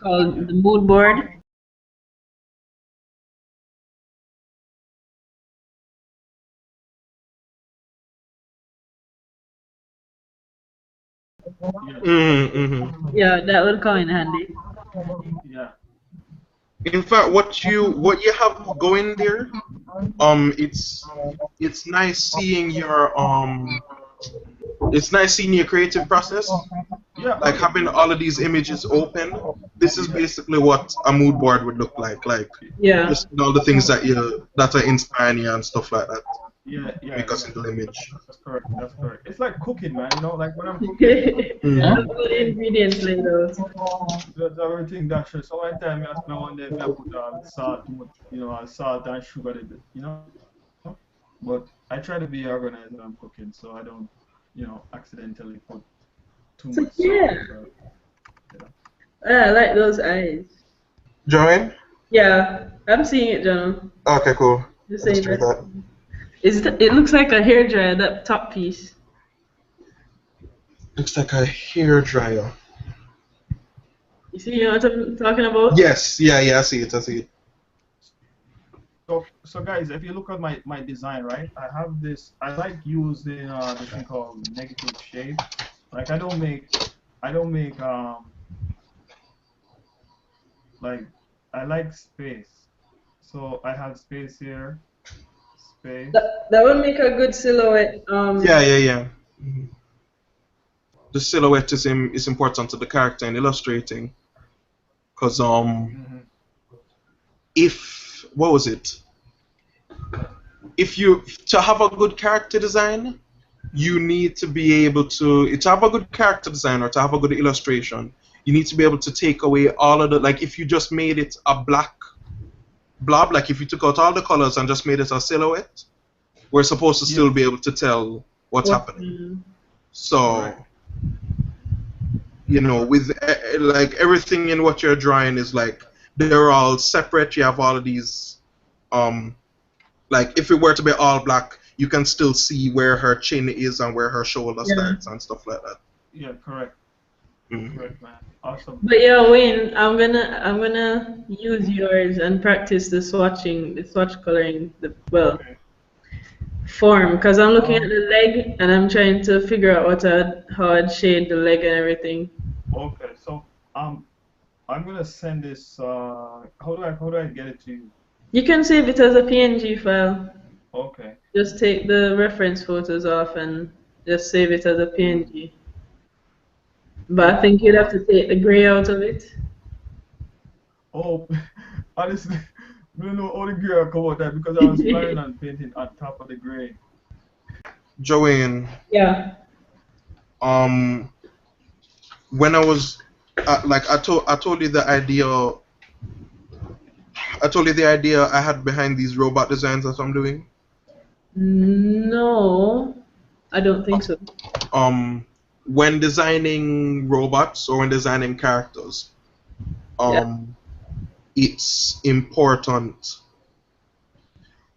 called the mood board. Yeah. Mm-hmm. Yeah, that would come in handy. Yeah. In fact, what you have going there, it's nice seeing your creative process. Yeah. Like Okay. having all of these images open. This is Yeah. basically what a mood board would look like. Like Yeah. just all the things that are inspiring you and stuff like that. Yeah. Yeah. Make a Yeah. single image. That's correct. That's correct. It's like cooking, man. You know, like when I'm cooking, Huh? Mm-hmm. All the ingredients laid out. there's everything that should. So one time, I spend one day, I put salt, too much, salt and sugar, a bit, But I try to be organized when I'm cooking, so I don't, accidentally put too So much salt. yeah, I like those eyes. Join? Yeah, I'm seeing it, John. Okay, cool. Just Let's saying try that. that. It looks like a hair dryer, that top piece. Looks like a hair dryer. You know what I'm talking about? Yes, yeah, I see it. So guys, if you look at my design, right, I have this. I like using this thing called negative shade. Like I don't make like I like space. So I have space here, space. That would make a good silhouette. Yeah. Mhm. The silhouette is important to the character in illustrating, cause Hmm. if what was it? If you to have a good character design, you need to be able to have a good character design or to have a good illustration. You need to be able to take away all of the like if you just made it a black blob, like if you took out all the colors and just made it a silhouette, we're supposed to still Yeah. be able to tell what's What? happening. So, Right. with like everything in what you're drawing is like they're all separate. You have all of these, like if it were to be all black, you can still see where her chin is and where her shoulder Yeah. starts and stuff like that. Yeah. Correct. Mhm. Correct, man. Awesome. But yeah, Wayne, I'm gonna use yours and practice the swatch coloring, Okay. form, because I'm looking at the leg and I'm trying to figure out how I'd shade the leg and everything. Okay. So I'm gonna send this. How do I get it to you? You can save it as a PNG file. Okay. Just take the reference photos off and just save it as a PNG. But I think you'd have to take the gray out of it. Oh, honestly, I don't know how the gray will come out that because I was planning on painting on top of the gray. Joanne, Yeah. um, when I was like I told you the idea I told you the idea I had behind these robot designs that I'm doing. No, I don't think so. When designing robots or when designing characters, Yeah. it's important.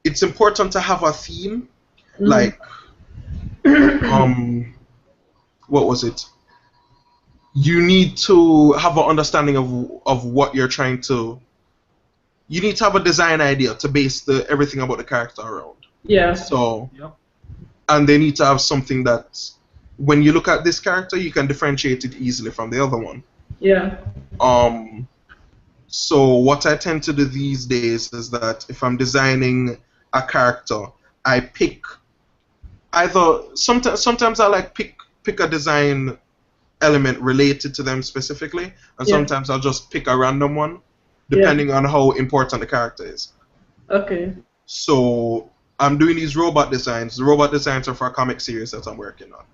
It's important to have a theme, like what was it? You need to have an understanding of what you're trying to. You need to have a design idea to base everything about the character around. Yeah. So, Yep. and they need to have something that, when you look at this character, you can differentiate it easily from the other one. Yeah. So what I tend to do these days is that if I'm designing a character, I pick either sometimes I like pick a design element related to them specifically, and Yeah. sometimes I'll just pick a random one, depending on how important the character is. Okay. So I'm doing these robot designs. The robot designs are for a comic series that I'm working on.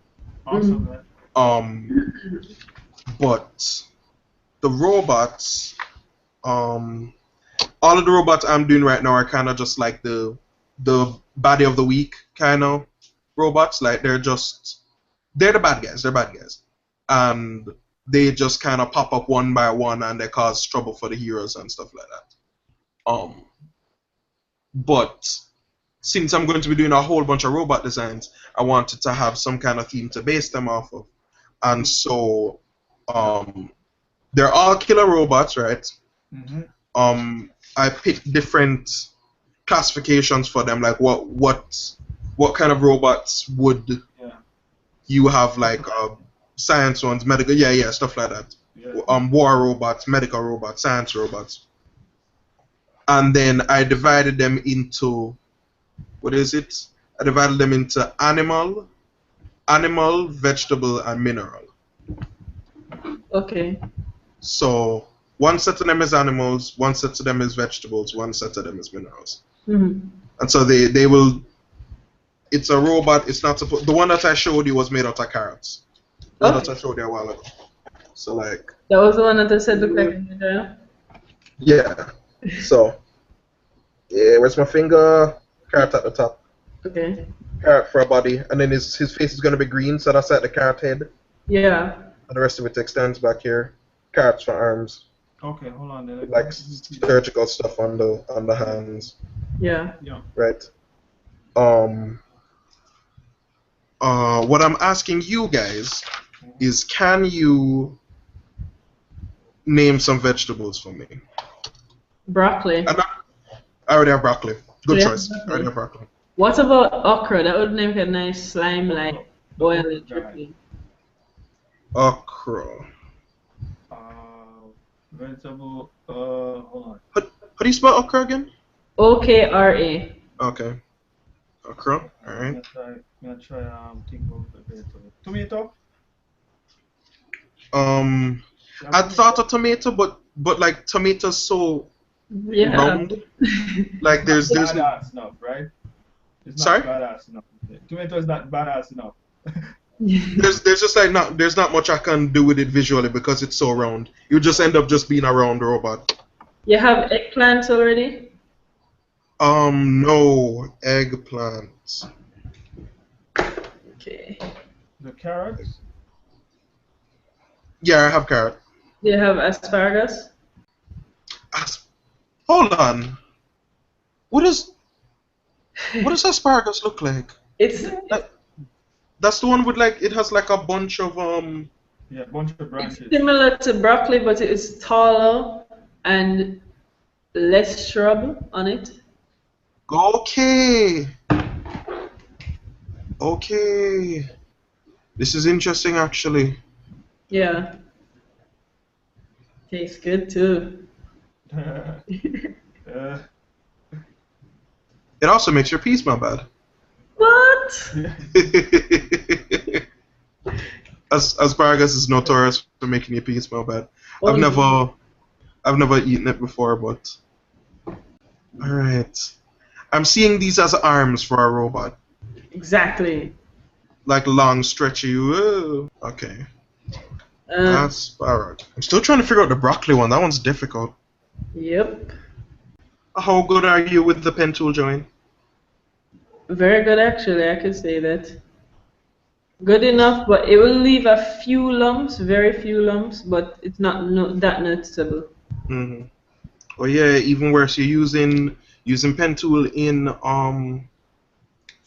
Awesome, man. But the robots, all of the robots I'm doing right now are kind of just like the body of the week kind of robots. Like they're the bad guys. They're bad guys, and they just kind of pop up one by one and they cause trouble for the heroes and stuff like that. But since I'm going to be doing a whole bunch of robot designs, I wanted to have some kind of theme to base them off of, and so they're all killer robots, right? I picked different classifications for them, like what kind of robots would you have, like science ones, medical, stuff like that. War robots, medical robots, science robots, and then I divided them into I divided them into animal, vegetable, and mineral. Okay. So one set of them is animals, one set of them is vegetables, one set of them is minerals. Mm-hmm. And so they will. It's a robot. It's not supposed. The one that I showed you was made out of carrots. The one that I showed you a while ago. So like. That was the one that I said looked like a ninja. Yeah. So. Yeah. Where's my finger? Carrot at the top. Okay. Carrot for a body, and then his face is gonna be green. So that's like the carrot head. Yeah. And the rest of it extends back here. Carrots for arms. Okay, hold on. Then. Like surgical stuff on the hands. Yeah. Yeah. Right. What I'm asking you guys is, can you name some vegetables for me? Broccoli. I already have broccoli. Good Yeah, choice. I already have broccoli. What about okra? That would make a nice slime like oily dripping. Okra. Vegetable. Hold on. How do you spell okra again? OKRA. Okay. Okra. All right. I'm gonna try think of the vegetable. Tomato. I thought of tomato, but like tomato's so round. Like there's badass enough, right? It's not Sorry? badass enough. Tomato is not badass enough. there's just like there's not much I can do with it visually because it's so round. You just end up just being a round robot. You have eggplants already? No eggplants. Okay. The carrots. Yeah, I have carrot. Do you have asparagus? Hold on. What does asparagus look like? It's That's the one with like it has like a bunch of Yeah, bunch of branches. similar to broccoli, but it's taller and less shrub on it. Okay. Okay. This is interesting actually. Yeah. Tastes good too. It also makes your pee smell bad. What? Asparagus is notorious for making your pee smell bad. Oh, I've never eaten it before, but alright. I'm seeing these as arms for a robot. Exactly. Like long, stretchy. Whoa. Okay. Asparagus. I'm still trying to figure out the broccoli one. That one's difficult. Yep. How good are you with the pen tool, Joanne? Very good, actually. I could say that. Good enough, but it will leave a few lumps, very few lumps, but it's not that noticeable. Hmm. Oh yeah, even worse, you're using pen tool in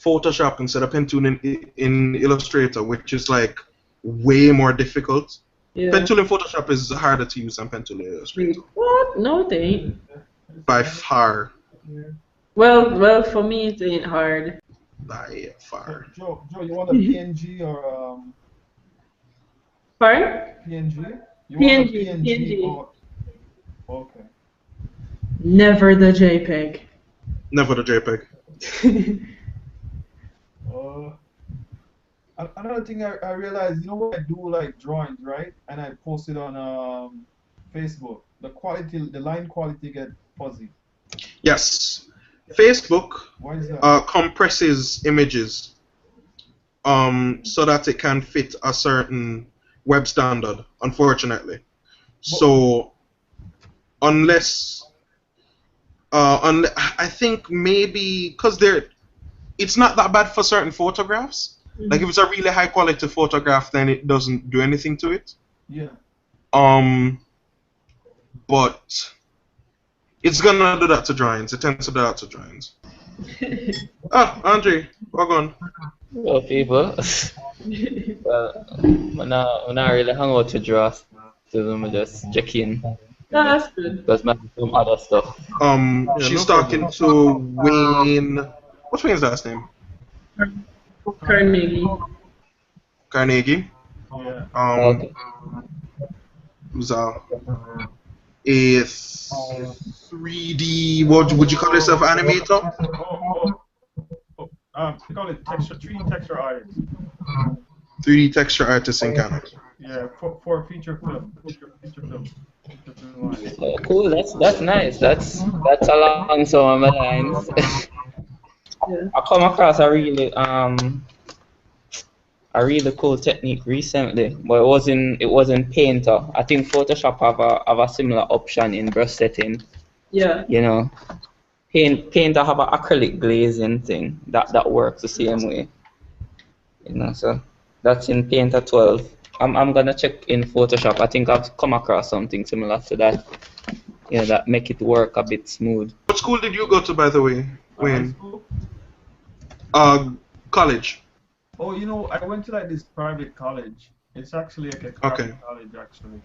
Photoshop instead of pen tool in Illustrator, which is like way more difficult. Pen Yeah. tool in Photoshop is harder to use than pen tool in Illustrator Wait, what? No, they ain't. by far, Well, for me, it ain't hard. by So, far. Joe, you want a PNG or Pardon? PNG? You want a PNG, PNG PNG. or okay? Never the JPEG. Never the JPEG. Uh, another thing I realized, you know, when I do like drawings, right, and I post it on Facebook, the line quality get fuzzy. Yes, Facebook Why is that? compresses images so that it can fit a certain web standard. Unfortunately, But so unless I think maybe because it's not that bad for certain photographs. Like if it's a really high quality photograph, then it doesn't do anything to it. yeah, Um, but it's gonna do that to drawings. It tends to do that to drawings. Ah, Andre, welcome. Well, people. Well, I'm not really hang out to draw, so I'm just check in No, that's good. because I do some other stuff. yeah, She's no talking problem. to Wayne. What's Wayne's last name? Carnegie. Carnegie. Yeah. Okay. Who's a 3D. What would you call yourself, animator? They call it 3D texture artist. 3D texture artist in Canada. Yeah, for feature film, feature film line. Oh, cool. That's nice. That's along some of my lines. Yeah. I come across a really cool technique recently, but it wasn't Painter. I think Photoshop have a similar option in brush setting. Yeah. You know, Painter have an acrylic glazing thing that works the same way. You know, so that's in Painter 12. I'm gonna check in Photoshop. I think I've come across something similar to that. You know, that make it work a bit smooth. What school did you go to, by the way, High Wayne? school? College. Oh, you know, I went to like this private college. It's actually like a Okay. crappy college, actually.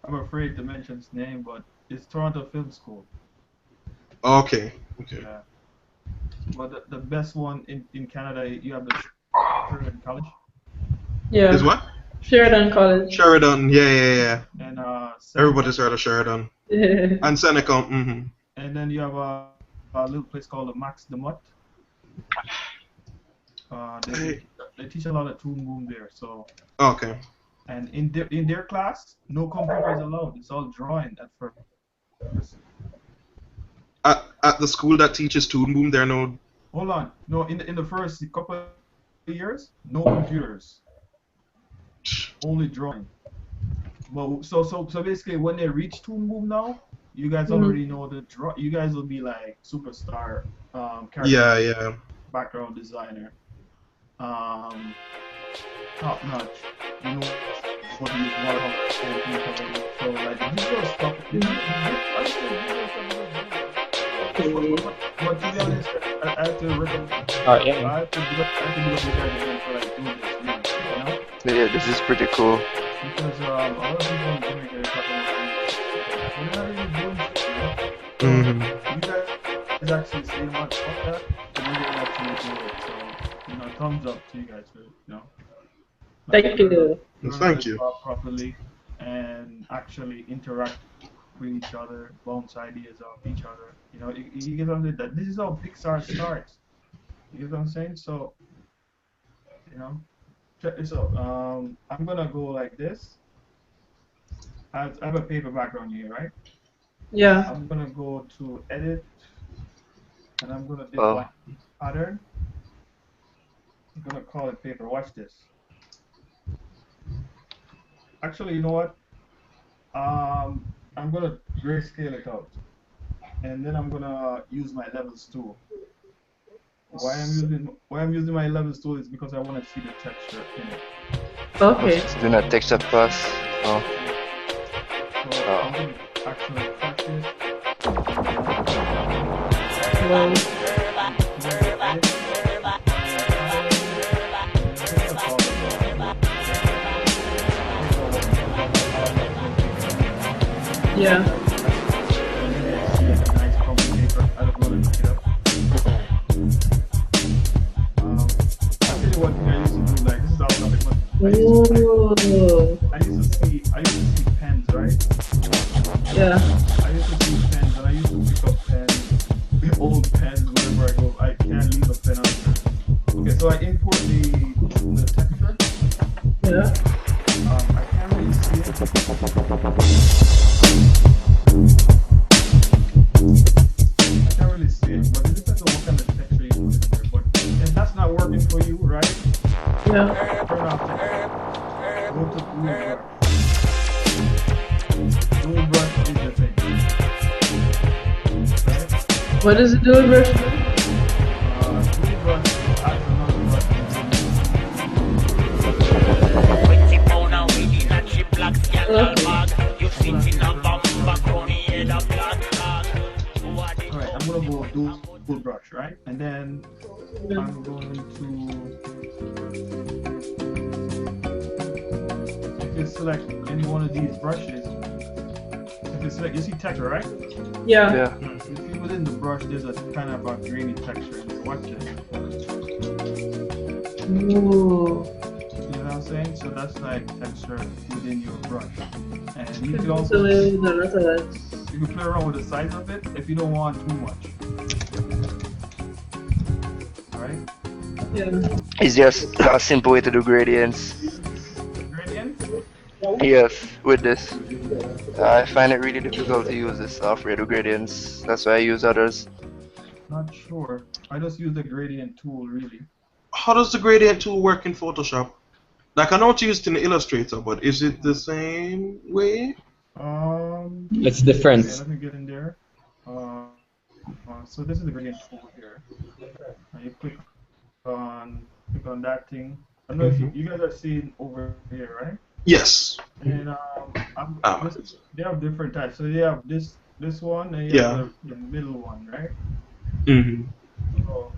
I'm afraid to mention its name, but it's Toronto Film School. Okay. Okay. Yeah. But the best one in Canada, you have the Sheridan College. Yeah. Is what? Sheridan College. Sheridan. Yeah. And Everybody's heard of Sheridan. Yeah. And Seneca. Mm-hmm. and then you have a little place called the Max de Mutt. They teach a lot of Toon Boom there. So Okay. and in their class, no computers allowed. It's all drawing at first. At the school that teaches Toon Boom, there are no. Hold on. No, in the first couple of years, no computers, only drawing. But so basically, when they reach Toon Boom now, you guys already know the draw. You guys will be like superstar character Yeah. background designer, top notch. You know what you use watercolor and things like that. So like the visual stuff. I would say visual stuff is but to be honest, I have to recommend. Alright, yeah. I have to do you guys again for like doing this, really, you know? Yeah, this is pretty cool. Because a lot of people in Jamaica talk about this. But they're not really doing shit, man. So Mm-hmm. you guys actually say much fuck that, and you guys actually do it. So, you know, thumbs up to you guys for it, you know. Thank you. Learn Thank to you. draw properly and actually interact with each other, bounce ideas off each other. You know, you get what I'm saying? That this is how Pixar starts. You get what I'm saying? So, you know, check this out. I'm gonna go like this. I have a paper background here, right? Yeah. I'm gonna go to edit, and I'm gonna Oh. define pattern. I'm gonna call it paper. Watch this. Actually, you know what? I'm gonna grayscale it out. and then I'm gonna use my levels tool. Why I'm using my levels tool is because I want to see the texture in it. Okay. Do not texture pass. Oh. So I'm gonna actually touch it. Wow. Yeah. Nice copy paper. I don't want to pick it up. I'll tell you one thing I used to do. Like this is all nothing, but Ooh. I used to see pens, right? Yeah. I used to see pens, and I used to pick up pens, old pens wherever I go. I can't leave a pen out. Okay, so I import the texture. Yeah. I can't really see it. I can't really see it, but it depends on what kind of texture you put in there. But if that's not working for you, right? Yeah. Turn off texture. Go to tool brush. Tool brush is the thing. Right? What does it do, brush? Tool brush adds another brush. Alright, I'm gonna go dual brush, right? And then I'm going to, if you select any one of these brushes, if you select, you see texture, right? Yeah. Yeah. You see within the brush, there's a kind of a grainy texture in there. Watch it. Ooh. You know what I'm saying? So that's like texture within your brush. And you can also, you can play around with the size of it if you don't want too much. Alright? Yeah. It's just a simple way to do gradients. Gradient? Yes, with this. I find it really difficult to use this software to gradients. That's why I use others. Not sure. I just use the gradient tool really. How does the gradient tool work in Photoshop? Like I know it's used in Illustrator, but is it the same way? It's different. Okay, let me get in there. So this is the gradient tool here. And you click on that thing. I don't know if you guys are seeing over here, right? Yes. And they have different types. So they have this one and you have the middle one, right? Mm-hmm. So,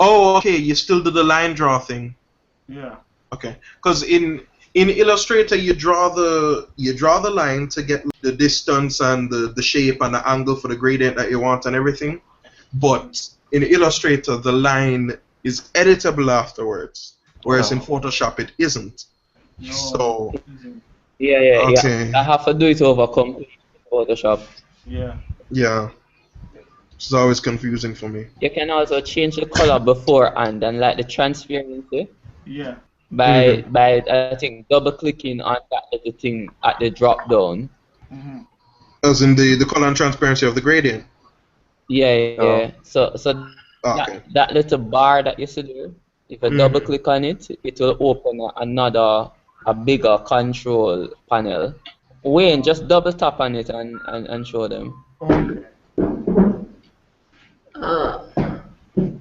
Oh, okay. You still do the line draw thing. yeah. Okay. Because in Illustrator you draw the line to get the distance and the shape and the angle for the gradient that you want and everything. But in Illustrator the line is editable afterwards, whereas in Photoshop it isn't. No. So Yeah. okay. I have to do it over complete Photoshop. Yeah. Yeah. It's always confusing for me. You can also change the color beforehand and like the transparency Yeah. by I think double clicking on that little thing at the drop down. Mm-hmm. As in the color and transparency of the gradient. Yeah. So Okay. that little bar that you see there, if you double click on it, it will open a bigger control panel. Wayne, just double tap on it and show them. Okay.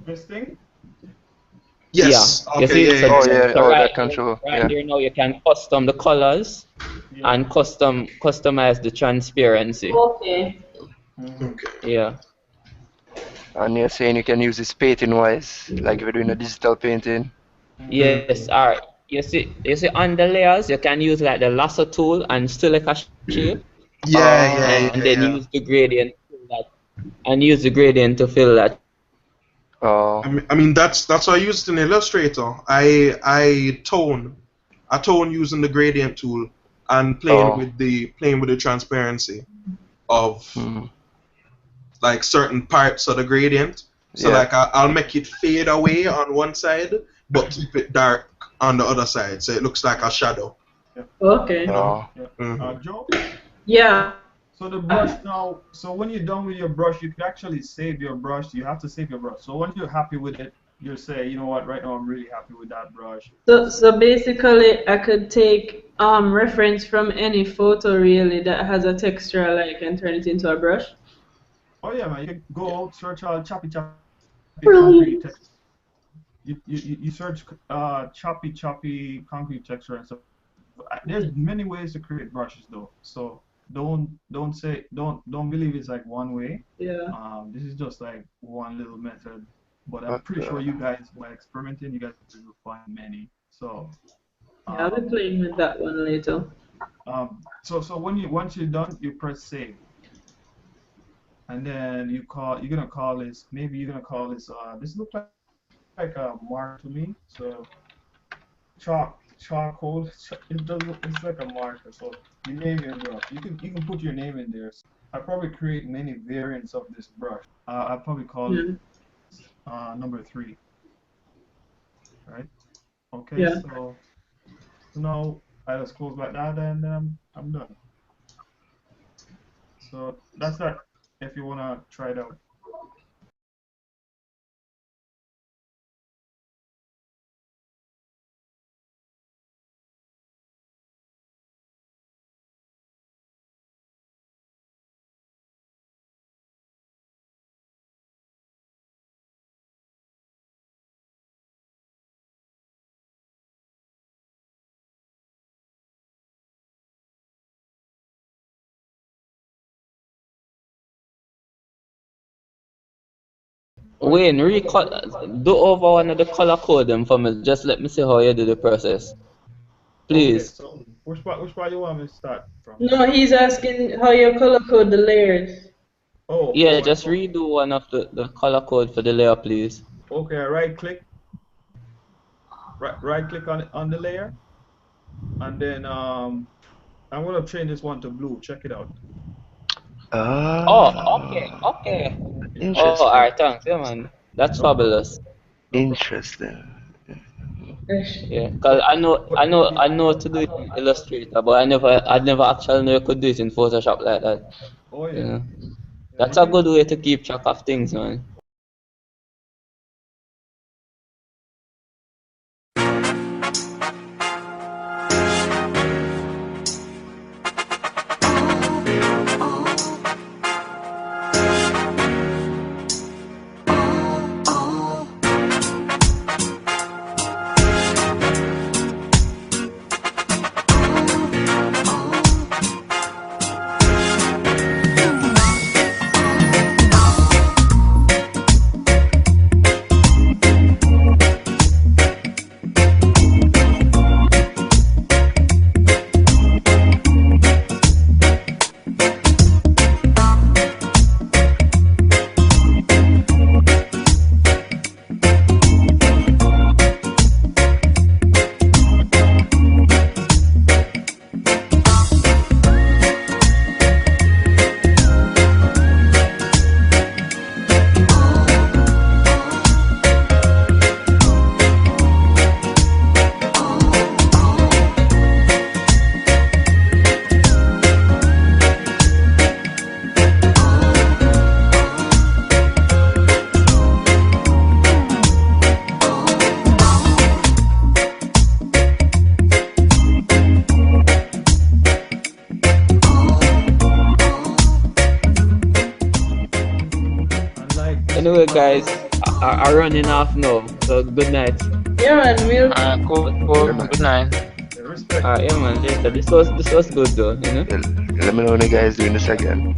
This thing? Yes. Yeah. You see, Okay. so that control. Right there now you can custom the colors and customize the transparency. Okay. Okay. Yeah. And you're saying you can use this painting wise, like if you're doing a digital painting. Yes, alright. You see on the layers you can use like the lasso tool and select a shape. And then use the gradient to fill that. I mean that's what I used in Illustrator. I tone using the gradient tool and playing with the transparency of like certain parts of the gradient. So like I'll make it fade away on one side, but keep it dark on the other side, so it looks like a shadow. Okay. Joe? Yeah. So the brush now, so when you're done with your brush, you can actually save your brush. You have to save your brush. So once you're happy with it, you'll say, you know what, right now I'm really happy with that brush. So basically, I could take reference from any photo really that has a texture I like and turn it into a brush. Oh yeah, man, you can go out, search choppy concrete Brilliant. texture. You search choppy concrete texture and stuff. There's many ways to create brushes though. So don't believe it's like one way. Yeah. This is just like one little method. But I'm What pretty sure the? you guys, by experimenting, you guys will find many. So Yeah, I'll be um, playing with that one later. so once you're done, you press save, and then you're gonna call this, maybe you're gonna call this this looks like a mark to me. So charcoal. It does look, it's like a marker. So you name your brush. You can put your name in there. I probably create many variants of this brush. I probably call it Yeah. number 3, right? Okay, Yeah. so now I just close like that and I'm done. So that's that. If you wanna try it out. Oh, Wayne, do over one of the color code them for me. Just let me see how you do the process. okay. Please. So which part you want me to start from? No, he's asking how you color code the layers. Yeah, I just thought. redo one of the color code for the layer, please. Okay, right click on the layer, and then I'm gonna change this one to blue. Check it out. Oh, okay, Ah, okay. Oh, interesting. alright, thanks. Yeah, man. That's No problem. fabulous. No problem. Interesting. Yeah, cause But I know to do it in Illustrator, but I never actually know you could do it in Photoshop like that. oh You yeah, know, yeah. that's You a can. good way to keep track of things, man. And like this Anyway, one. guys, I running off now, so good night. Yeah, man, we'll Yeah, Cool. man. Good night. Respect. Yeah, man. Later. This was good though. You know. Yeah, let me know when you guys doing this again.